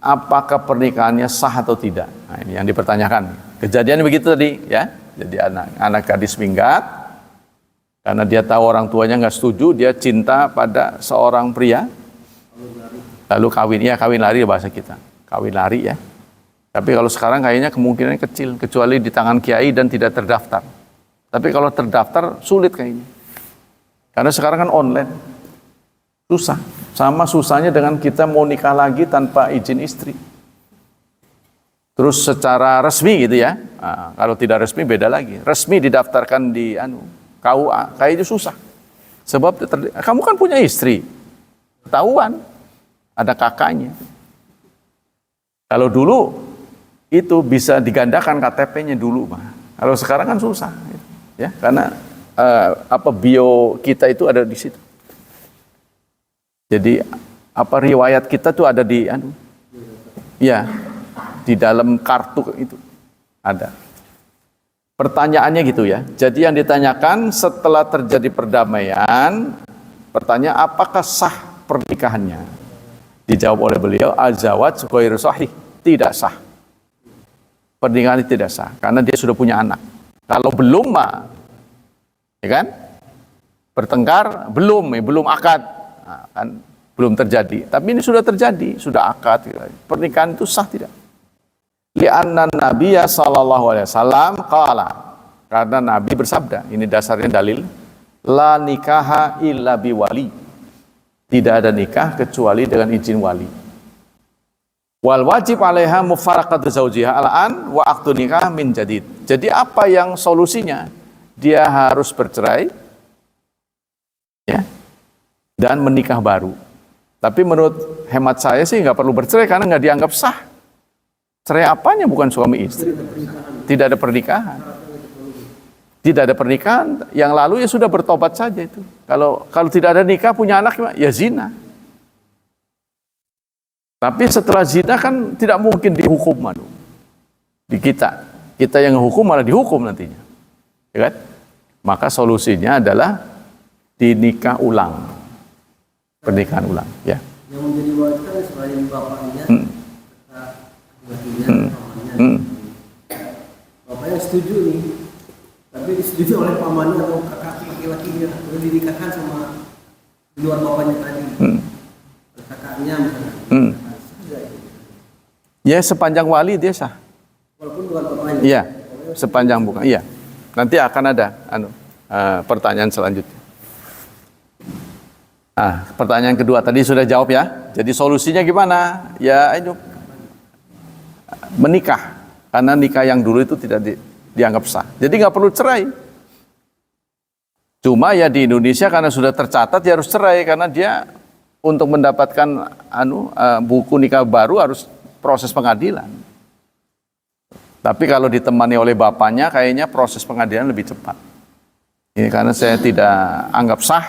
apakah pernikahannya sah atau tidak? Nah, ini yang dipertanyakan. Kejadian begitu tadi, ya. Jadi anak gadis minggat karena dia tahu orang tuanya nggak setuju, dia cinta pada seorang pria. Lalu kawin lari bahasa kita. kawin lari ya. Tapi kalau sekarang kayaknya kemungkinannya kecil, kecuali di tangan kiai dan tidak terdaftar. Tapi kalau terdaftar sulit kayaknya. Karena sekarang kan online. Susah. Sama susahnya dengan kita mau nikah lagi tanpa izin istri. Terus secara resmi gitu ya. Nah, kalau tidak resmi beda lagi. Resmi didaftarkan di KUA, kayaknya susah. Sebab kamu kan punya istri. Ketahuan. Ada kakaknya. Kalau dulu itu bisa digandakan KTP-nya dulu, mah. Kalau sekarang kan susah, ya, karena bio kita itu ada di situ. Jadi riwayat kita tuh ada di ya, di dalam kartu itu ada. Pertanyaannya gitu ya. Jadi yang ditanyakan setelah terjadi perdamaian, pertanyaan apakah sah pernikahannya? Dijawab oleh beliau, azawaj ghairu sahih, tidak sah. Pernikahan itu tidak sah karena dia sudah punya anak. Kalau belum mah, ya kan? Bertengkar belum akad, nah, kan belum terjadi. Tapi ini sudah terjadi, sudah akad. Pernikahan itu sah tidak? Li'anna Nabiyya sallallahu alaihi wasallam qala, karena Nabi bersabda, ini dasarnya dalil, la nikaha illa biwali. Tidak ada nikah kecuali dengan izin wali. Wal wajib 'alaiha mufaraqatu zawjiha al'an wa aqdu nikah min jadid. Jadi apa yang solusinya? Dia harus bercerai ya, dan menikah baru. Tapi menurut hemat saya sih nggak perlu bercerai karena nggak dianggap sah. Cerai apanya bukan suami istri? Tidak ada pernikahan. Tidak ada pernikahan, yang lalu ya sudah bertobat saja itu. Kalau tidak ada nikah, punya anak ya zina. Tapi setelah zina kan tidak mungkin dihukum di kita yang hukum malah dihukum nantinya, ya kan? Maka solusinya adalah dinikah ulang, pernikahan ulang, ya. Yang menjadi wajib kan selain bapaknya, bapaknya setuju nih. Tapi disetujui oleh pamannya atau kakak laki-lakinya, lalu dinikahkan sama di luar bapaknya tadi, kakaknya misalnya. Ya sepanjang wali dia sah. Walaupun bukan bapaknya. Iya, sepanjang bukan. Iya. Nanti akan ada pertanyaan selanjutnya. Pertanyaan kedua tadi sudah jawab ya. Jadi solusinya gimana? Ya itu menikah, karena nikah yang dulu itu tidak dianggap sah. Jadi nggak perlu cerai. Cuma ya di Indonesia karena sudah tercatat dia harus cerai karena dia untuk mendapatkan buku nikah baru harus proses pengadilan. Tapi kalau ditemani oleh bapaknya kayaknya proses pengadilan lebih cepat. Ini karena saya tidak anggap sah.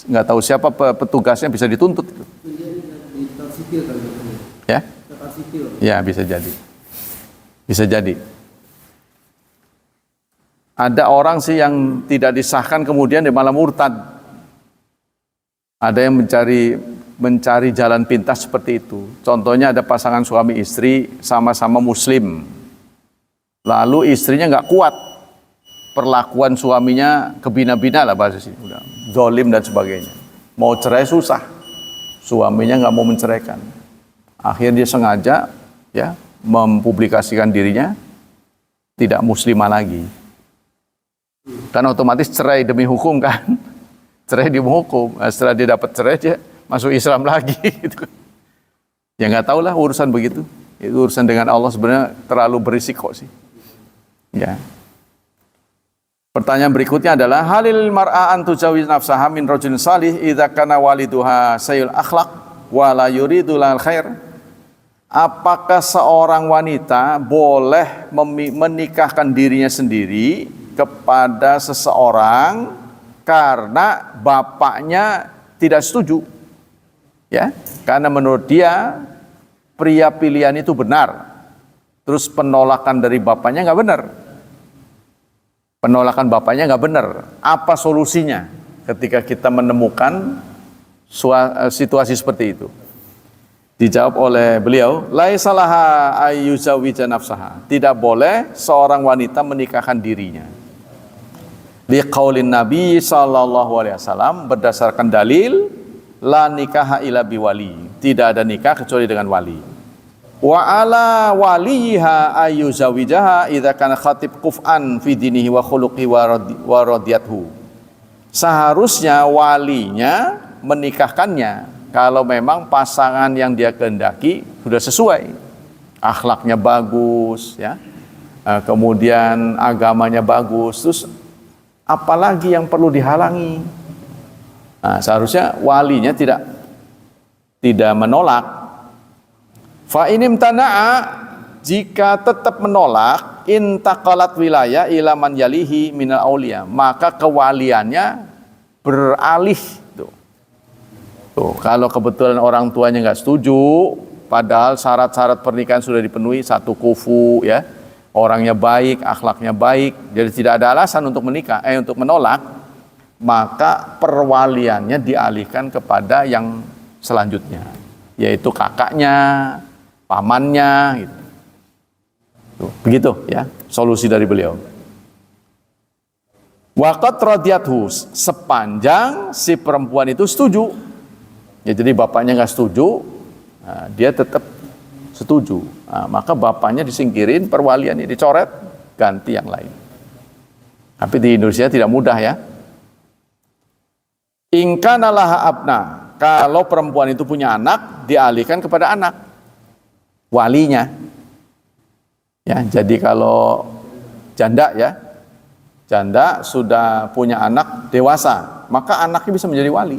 Nggak tahu siapa petugasnya bisa dituntut. Ya? Ya bisa jadi. Bisa jadi. Ada orang sih yang tidak disahkan kemudian dia malah murtad. Ada yang mencari jalan pintas seperti itu. Contohnya ada pasangan suami istri sama-sama muslim. Lalu istrinya nggak kuat. Perlakuan suaminya kebina-bina lah bahasa sini. Udah zalim dan sebagainya. Mau cerai susah. Suaminya nggak mau menceraikan. Akhirnya dia sengaja ya mempublikasikan dirinya tidak muslimah lagi. Kan otomatis cerai demi hukum kan. Cerai demi hukum. Nah, setelah dia dapat cerai dia masuk Islam lagi gitu. Ya nggak tahu lah urusan begitu. Itu urusan dengan Allah sebenarnya terlalu berisiko sih. Ya. Pertanyaan berikutnya adalah halil mar'a an tujawiz nafsaha min rajulin salih idza kana waliduha sayyul akhlaq wa la yuridu lal khair. Apakah seorang wanita boleh menikahkan dirinya sendiri kepada seseorang karena bapaknya tidak setuju? Ya, karena menurut dia pria pilihan itu benar. Terus penolakan dari bapaknya nggak benar. Penolakan bapaknya nggak benar. Apa solusinya ketika kita menemukan situasi seperti itu? Dijawab oleh beliau, laisalaha ayyuzawwija nafsaha. Tidak boleh seorang wanita menikahkan dirinya. Liqaulin Nabi sallallahu alaihi wasallam, berdasarkan dalil la nikaha illa biwali. Tidak ada nikah kecuali dengan wali. Wa ala waliha ayyuzawijaha idza kana khatib kuf'an fi dinihi wa khuluqi wa radiyathu. Seharusnya walinya menikahkannya kalau memang pasangan yang dia kehendaki sudah sesuai, akhlaknya bagus, ya, kemudian agamanya bagus, terus apalagi yang perlu dihalangi? Nah, seharusnya walinya tidak menolak. Fa inim tana'a, jika tetap menolak, intaqalat wilayah ila man yalihi minal auliya, maka kewaliannya beralih. Tuh, kalau kebetulan orang tuanya nggak setuju, padahal syarat-syarat pernikahan sudah dipenuhi, satu kufu, ya, orangnya baik, akhlaknya baik, jadi tidak ada alasan untuk untuk menolak, maka perwaliannya dialihkan kepada yang selanjutnya, yaitu kakaknya, pamannya, gitu. Tuh, begitu ya solusi dari beliau. Waqat radiyathu, sepanjang si perempuan itu setuju. Ya, jadi bapaknya nggak setuju, nah, dia tetap setuju. Nah, maka bapaknya disingkirin, perwaliannya dicoret, ganti yang lain. Tapi di Indonesia tidak mudah ya. In kana laha abna, kalau perempuan itu punya anak, dialihkan kepada anak walinya. Ya, jadi kalau janda ya, janda sudah punya anak dewasa, maka anaknya bisa menjadi wali.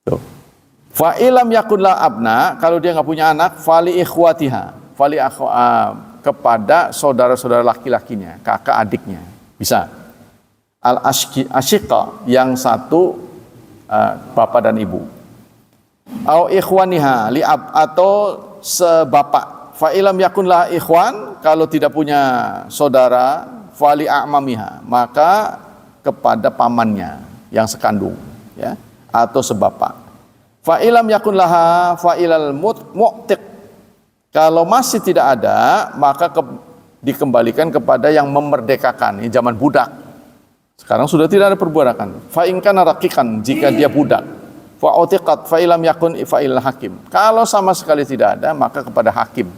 Tuh. Fa ilam yakun la abna, kalau dia nggak punya anak, fali ikhwatiha, kepada saudara-saudara laki-lakinya, kakak adiknya, bisa. Al asyiqa, yang satu bapak dan ibu. Au ikhwaniha li ab, atau sebapak. Fa ilam yakun la ikhwan, kalau tidak punya saudara, fali a'mamiha, maka kepada pamannya yang sekandung, ya, atau sebapak. Fa ilam yakun laha fa ilal mu'tiq, kalau masih tidak ada, maka dikembalikan kepada yang memerdekakan. Ini zaman budak, sekarang sudah tidak ada perbudakan. Fa in kana raqiqan, jika dia budak, fa utiqat fa ilam yakun fa ilal hakim, kalau sama sekali tidak ada, maka kepada hakim.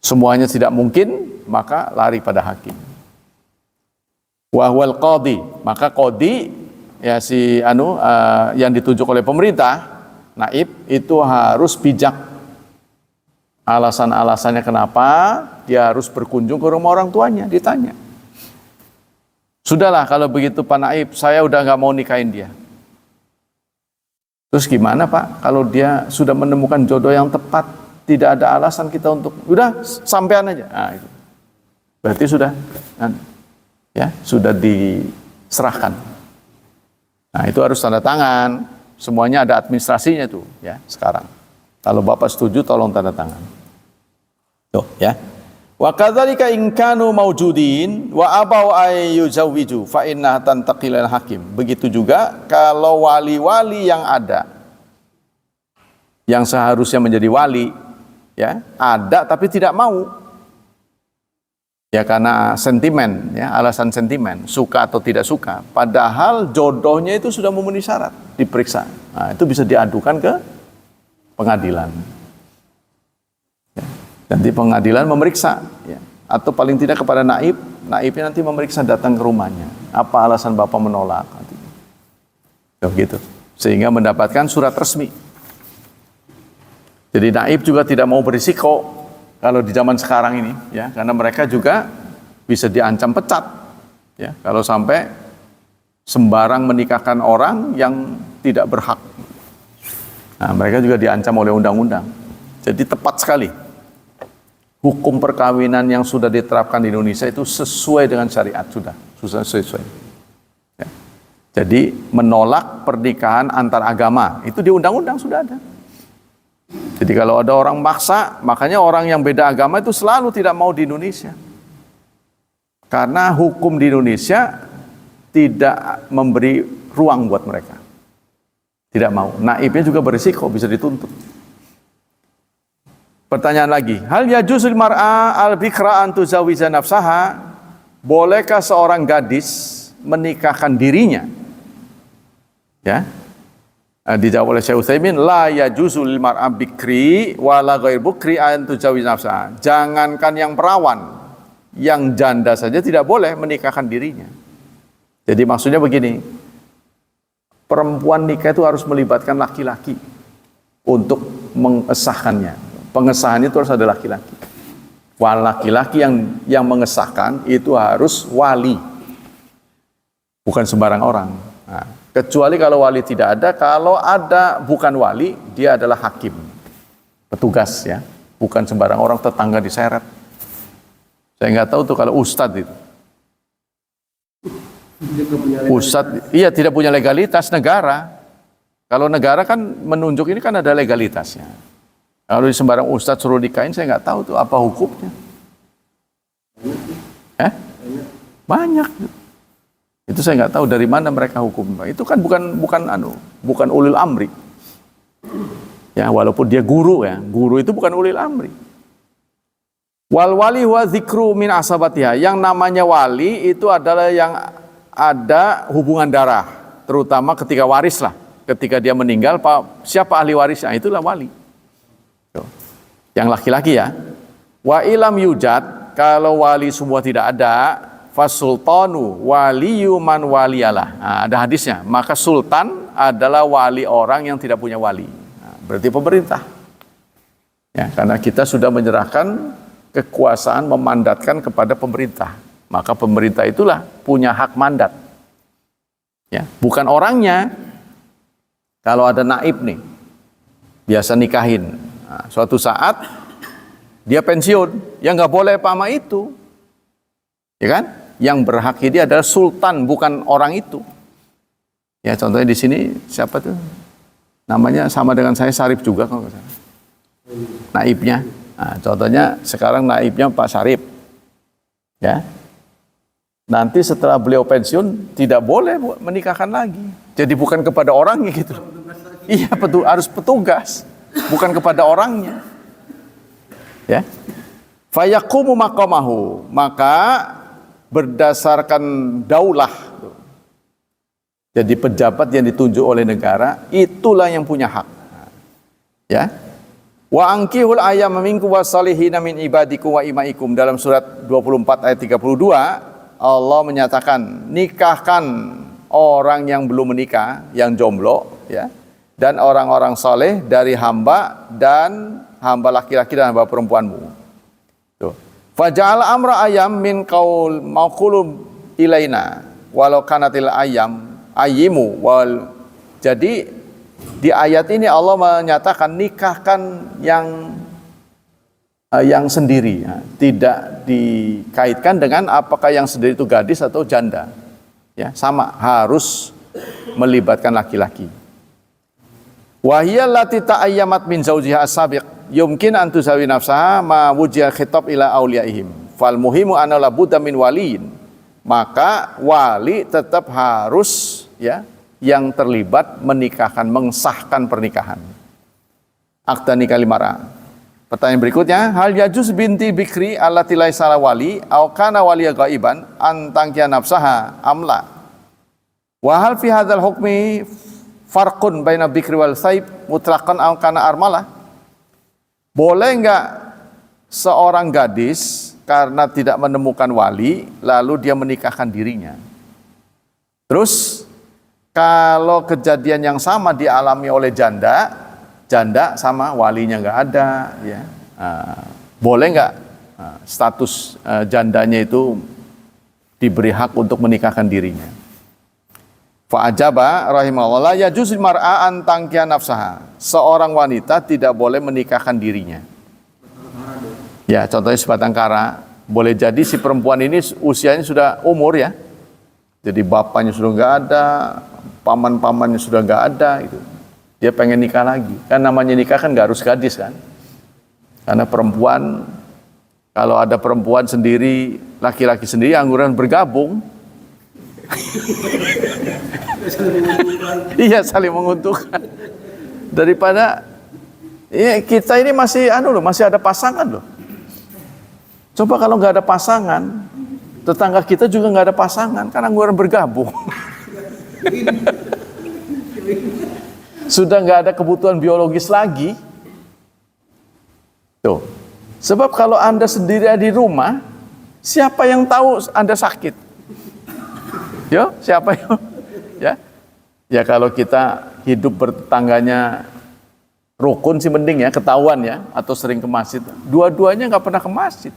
Semuanya tidak mungkin, maka lari pada hakim. Wa huwal qadhi, maka qadhi, ya, yang ditunjuk oleh pemerintah, naib, itu harus bijak. Alasan-alasannya kenapa dia harus berkunjung ke rumah orang tuanya, ditanya. Sudahlah kalau begitu Pak Naib, saya udah nggak mau nikahin dia. Terus gimana Pak? Kalau dia sudah menemukan jodoh yang tepat, tidak ada alasan kita untuk, udah sampean aja. Nah, itu. Berarti sudah, ya, sudah diserahkan. Nah, itu harus tanda tangan. Semuanya ada administrasinya tuh, ya, sekarang. Kalau Bapak setuju, tolong tanda tangan. Tuh, ya. Wa kadzalika in kanu maujudin wa abau ay yuzawwiju fa inna tantaqil al hakim. Begitu juga kalau wali-wali yang ada, yang seharusnya menjadi wali, ya, ada tapi tidak mau. Ya, karena sentimen, ya, alasan sentimen, suka atau tidak suka. Padahal jodohnya itu sudah memenuhi syarat, diperiksa. Nah, itu bisa diadukan ke pengadilan. Ya, nanti pengadilan memeriksa, ya, atau paling tidak kepada naib, naibnya nanti memeriksa, datang ke rumahnya. Apa alasan Bapak menolak? Nanti. Gitu. Sehingga mendapatkan surat resmi. Jadi naib juga tidak mau berisiko kalau di zaman sekarang ini, ya, karena mereka juga bisa diancam pecat, ya, kalau sampai sembarang menikahkan orang yang tidak berhak. Nah, mereka juga diancam oleh undang-undang. Jadi tepat sekali hukum perkawinan yang sudah diterapkan di Indonesia itu sesuai dengan syariat, sudah sesuai. Ya. Jadi menolak pernikahan antar agama itu di undang-undang sudah ada. Jadi kalau ada orang maksa, makanya orang yang beda agama itu selalu tidak mau di Indonesia. Karena hukum di Indonesia tidak memberi ruang buat mereka. Tidak mau. Naibnya juga berisiko, bisa dituntut. Pertanyaan lagi, hal yajuzul mar'a al-bikra an tuzawwija nafsaha? Bolehkah seorang gadis menikahkan dirinya? Ya. Dijawab oleh Syekh Utsaimin, la yajuzu lil mar'a bikri wala ghair bukri an tujawiz nafsa. Jangankan yang perawan, yang janda saja tidak boleh menikahkan dirinya. Jadi maksudnya begini, perempuan nikah itu harus melibatkan laki-laki untuk mengesahkannya. Pengesahan itu harus ada laki-laki. Laki-laki yang mengesahkan itu harus wali, bukan sembarang orang. Nah, kecuali kalau wali tidak ada, kalau ada bukan wali, dia adalah hakim, petugas ya, bukan sembarang orang, tetangga diseret. Saya nggak tahu tuh kalau ustadz itu. Ustadz, iya tidak punya legalitas negara. Kalau negara kan menunjuk ini kan ada legalitasnya. Kalau di sembarang ustadz suruh nikahin, saya nggak tahu tuh apa hukumnya. Banyak. Itu saya nggak tahu dari mana mereka hukum. Itu kan bukan ulil amri. Ya, walaupun dia guru ya, guru itu bukan ulil amri. Wal wali wa dzikru min asabatiha. Yang namanya wali itu adalah yang ada hubungan darah, terutama ketika waris lah. Ketika dia meninggal, siapa ahli warisnya? Itulah wali. Yang laki-laki ya. Wa ilam yujad, kalau wali semua tidak ada, fasultanu waliyu man waliyalah. Nah, ada hadisnya. Maka sultan adalah wali orang yang tidak punya wali. Nah, berarti pemerintah. Ya, karena kita sudah menyerahkan kekuasaan, memandatkan kepada pemerintah. Maka pemerintah itulah punya hak mandat. Ya, bukan orangnya. Kalau ada naib nih, biasa nikahin. Nah, suatu saat dia pensiun, ya nggak boleh pama itu, ya kan? Yang berhak ini adalah sultan, bukan orang itu. Ya contohnya di sini siapa tuh? Namanya sama dengan saya, Sarip juga kalau nggak salah. Naibnya. Nah, contohnya sekarang naibnya Pak Sarip. Ya. Nanti setelah beliau pensiun tidak boleh menikahkan lagi. Jadi bukan kepada orangnya gitu. Iya, harus petugas, bukan kepada orangnya. Ya. Fayaqumu maqamahu, maka berdasarkan daulah. Jadi pejabat yang ditunjuk oleh negara itulah yang punya hak. Ya. Wa ankihul ayyama minkum wassalihina min ibadikum wa imaikum, dalam surat 24 ayat 32 Allah menyatakan nikahkan orang yang belum menikah, yang jomblo ya, dan orang-orang soleh dari hamba dan hamba laki-laki dan hamba perempuanmu. Tuh. Faja'al amra ayam min qaul maqulum ilaina walau kanatil ayam ayimu wal. Jadi di ayat ini Allah menyatakan nikahkan yang sendiri ya. Tidak dikaitkan dengan apakah yang sendiri itu gadis atau janda ya, sama, harus melibatkan laki-laki. Wahiyal lati ta'ayyamat min zawjiha as-sabiq yumkin an tusawi nafsaha ma wujia khitab ila auliyaihim fal muhimu anna la budda min waliin. Maka wali tetap harus ya yang terlibat menikahkan, mengesahkan pernikahan. Akta nikah limara. Pertanyaan berikutnya, hal yajuz binti bikri allati laisa wali aw kana waliya ghaiban an tankiya nafsaha amla. Wa hal fi hadzal hukmi farqun baina bikri wal saib mutlaqan aw kana armalah? Boleh enggak seorang gadis karena tidak menemukan wali lalu dia menikahkan dirinya? Terus kalau kejadian yang sama dialami oleh janda sama walinya nggak ada, ya boleh nggak status jandanya itu diberi hak untuk menikahkan dirinya? Fa'ajaba rahimahullah yajuz mar'a an tankiya nafsaha. Seorang wanita tidak boleh menikahkan dirinya. Ya, contohnya sebatang kara. Boleh jadi si perempuan ini usianya sudah umur ya. Jadi bapaknya sudah nggak ada, paman-pamannya sudah nggak ada, itu dia pengen nikah lagi. Kan namanya nikah kan nggak harus gadis kan, karena perempuan, kalau ada perempuan sendiri, laki-laki sendiri, angguran bergabung. Iya, saling menguntungkan. Daripada ya, kita ini masih masih ada pasangan loh. Coba kalau nggak ada pasangan, tetangga kita juga nggak ada pasangan, kan angguran bergabung. Sudah nggak ada kebutuhan biologis lagi. Tuh. Sebab kalau Anda sendirian di rumah, siapa yang tahu Anda sakit? Yo, siapa yo? Ya. Ya kalau kita hidup bertetangganya rukun sih mending ya, ketahuan ya, atau sering ke masjid. Dua-duanya nggak pernah ke masjid.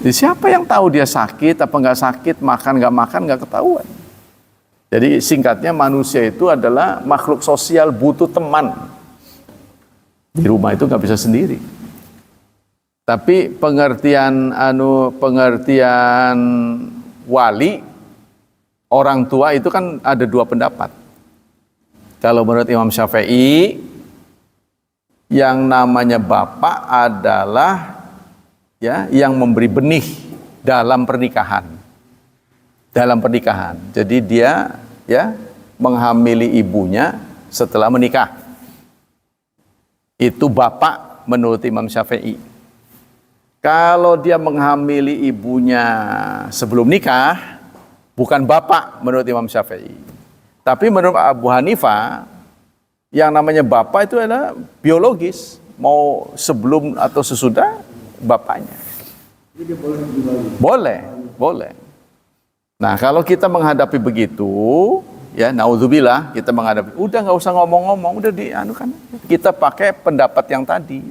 Jadi siapa yang tahu dia sakit apa nggak sakit, makan nggak ketahuan. Jadi singkatnya manusia itu adalah makhluk sosial, butuh teman. Di rumah itu nggak bisa sendiri. Tapi pengertian wali orang tua itu kan ada dua pendapat. Kalau menurut Imam Syafi'i, yang namanya bapak adalah ya yang memberi benih dalam pernikahan. Dalam pernikahan. Jadi dia ya menghamili ibunya setelah menikah. Itu bapak menurut Imam Syafi'i. Kalau dia menghamili ibunya sebelum nikah, bukan bapak menurut Imam Syafi'i. Tapi menurut Abu Hanifah, yang namanya bapak itu adalah biologis. Mau sebelum atau sesudah bapaknya. Jadi boleh dibagi. Boleh. Nah kalau kita menghadapi begitu, ya naudzubillah kita menghadapi, udah nggak usah ngomong-ngomong, udah kan kita pakai pendapat yang tadi.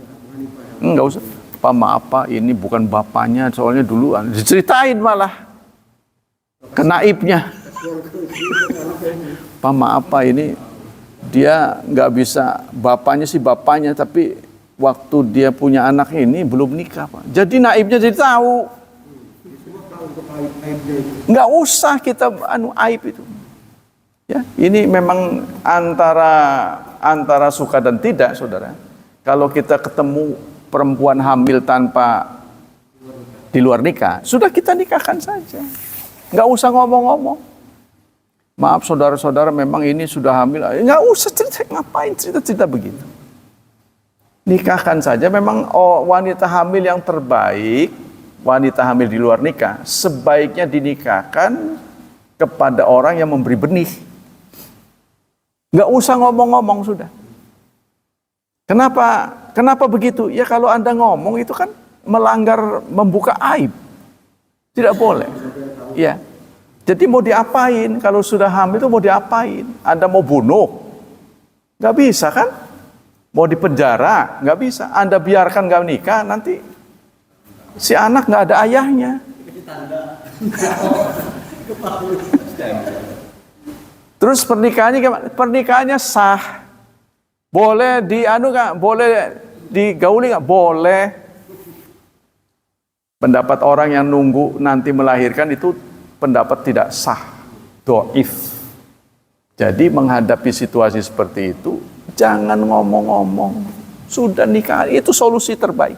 Nggak usah. Pak maaf Pak, ini bukan bapaknya, soalnya dulu diceritain malah kenaibnya. Pak maaf Pak, ini dia nggak bisa, bapaknya sih bapaknya, tapi waktu dia punya anak ini belum nikah Pak. Jadi naibnya jadi tahu. Nggak usah kita aib itu. Ya, ini memang antara suka dan tidak, saudara. Kalau kita ketemu perempuan hamil tanpa di luar nikah, sudah kita nikahkan saja. Nggak usah ngomong-ngomong. Maaf saudara-saudara, memang ini sudah hamil. Nggak usah cerita, ngapain cerita-cerita begitu. Nikahkan saja. Memang wanita hamil yang terbaik, wanita hamil di luar nikah, sebaiknya dinikahkan kepada orang yang memberi benih. Nggak usah ngomong-ngomong sudah. Kenapa begitu? Ya kalau Anda ngomong itu kan melanggar, membuka aib. Tidak boleh. Ya. Jadi mau diapain? Kalau sudah hamil itu mau diapain? Anda mau bunuh? Nggak bisa kan? Mau dipenjara? Nggak bisa. Anda biarkan nggak nikah, nanti si anak nggak ada ayahnya. Terus pernikahannya gimana? Pernikahannya sah. Boleh boleh digauli nggak? Boleh. Pendapat orang yang nunggu nanti melahirkan itu pendapat tidak sah, doif. Jadi menghadapi situasi seperti itu, jangan ngomong-ngomong. Sudah nikah, itu solusi terbaik.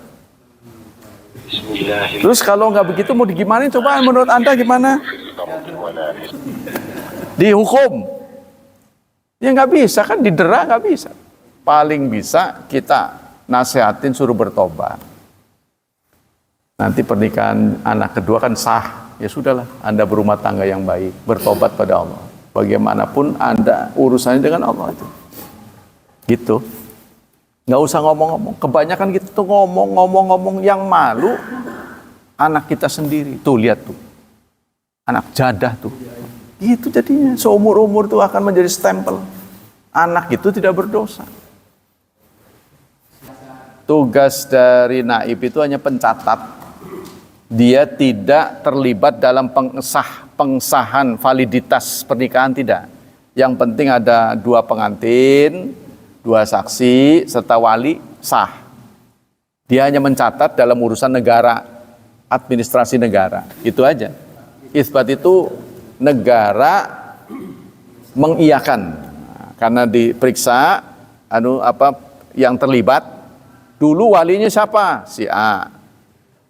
Terus kalau nggak begitu mau digimana? Coba menurut Anda gimana? Dihukum? Ya nggak bisa kan, didera nggak bisa. Paling bisa kita nasihatin suruh bertobat. Nanti pernikahan anak kedua kan sah. Ya sudahlah, Anda berumah tangga yang baik, bertobat pada Allah. Bagaimanapun Anda urusannya dengan Allah itu. Gitu. Nggak usah ngomong-ngomong. Kebanyakan kita tuh ngomong-ngomong yang malu anak kita sendiri. Tuh lihat tuh. Anak jadah tuh. Gitu jadinya. Seumur-umur tuh akan menjadi stempel. Anak itu tidak berdosa. Tugas dari naib itu hanya pencatat. Dia tidak terlibat dalam pengesahan validitas pernikahan, tidak. Yang penting ada 2 pengantin, 2 saksi, serta wali, sah. Dia hanya mencatat dalam urusan negara, administrasi negara. Itu aja. Isbat itu negara mengiyakan. Karena diperiksa yang terlibat. Dulu walinya siapa? Si A.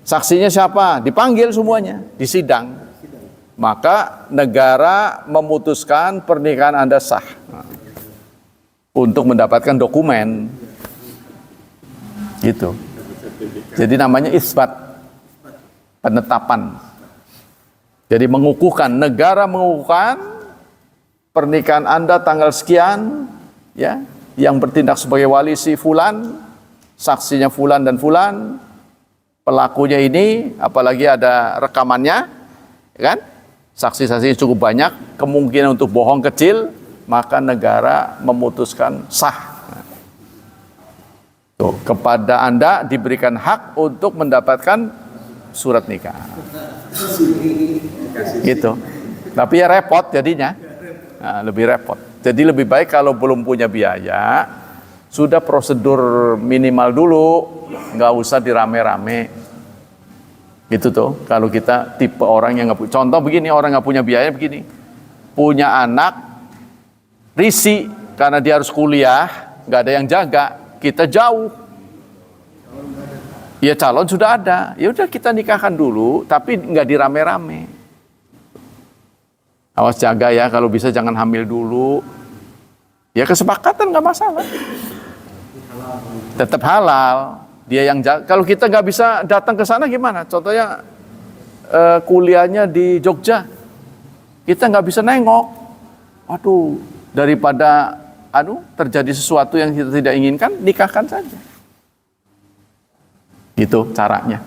Saksinya siapa? Dipanggil semuanya, disidang. Maka negara memutuskan pernikahan Anda sah. Untuk mendapatkan dokumen. Gitu. Jadi namanya isbat. Penetapan. Jadi mengukuhkan, negara mengukuhkan pernikahan Anda tanggal sekian, ya, yang bertindak sebagai wali si fulan, saksinya fulan dan fulan, pelakunya ini, apalagi ada rekamannya, ya kan? Saksi-saksi cukup banyak, kemungkinan untuk bohong kecil, maka negara memutuskan sah. Tuh, kepada Anda diberikan hak untuk mendapatkan surat nikah. Gitu. Tapi ya repot jadinya. Nah, lebih repot. Jadi lebih baik kalau belum punya biaya, sudah prosedur minimal dulu, nggak usah dirame-rame. Gitu tuh. Kalau kita tipe orang yang nggak punya. Contoh begini, orang nggak punya biaya begini. Punya anak, risih karena dia harus kuliah, nggak ada yang jaga. Kita jauh, ya calon sudah ada, ya udah kita nikahkan dulu, tapi nggak dirame-rame. Awas jaga ya, kalau bisa jangan hamil dulu. Ya kesepakatan nggak masalah, tetap halal. Dia yang jaga. Kalau kita nggak bisa datang ke sana gimana? Contohnya kuliahnya di Jogja, kita nggak bisa nengok. Waduh, daripada terjadi sesuatu yang kita tidak inginkan, nikahkan saja. Itu caranya.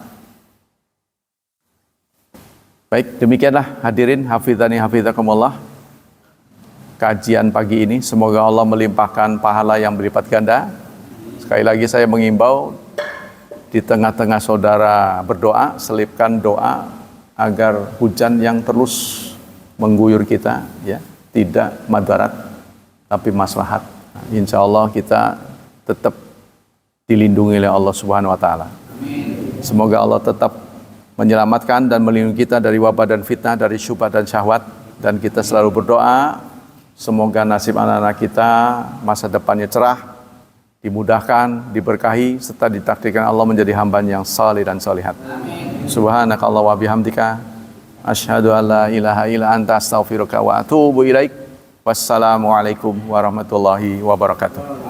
Baik, demikianlah hadirin hafizani hafizakumullah. Kajian pagi ini, semoga Allah melimpahkan pahala yang berlipat ganda. Sekali lagi saya mengimbau, di tengah-tengah saudara berdoa, selipkan doa agar hujan yang terus mengguyur kita, ya, tidak madarat, tapi maslahat. Insya Allah kita tetap dilindungi oleh Allah Subhanahu wa Ta'ala. Semoga Allah tetap menyelamatkan dan melindungi kita dari wabah dan fitnah, dari syubhat dan syahwat. Dan kita selalu berdoa, semoga nasib anak-anak kita masa depannya cerah, dimudahkan, diberkahi, serta ditakdirkan Allah menjadi hamba yang salih dan salihat. Subhanakallah wa bihamdika, asyhadu an la ilaha illa anta astaghfiruka wa atubu ilaik. Wassalamualaikum warahmatullahi wabarakatuh.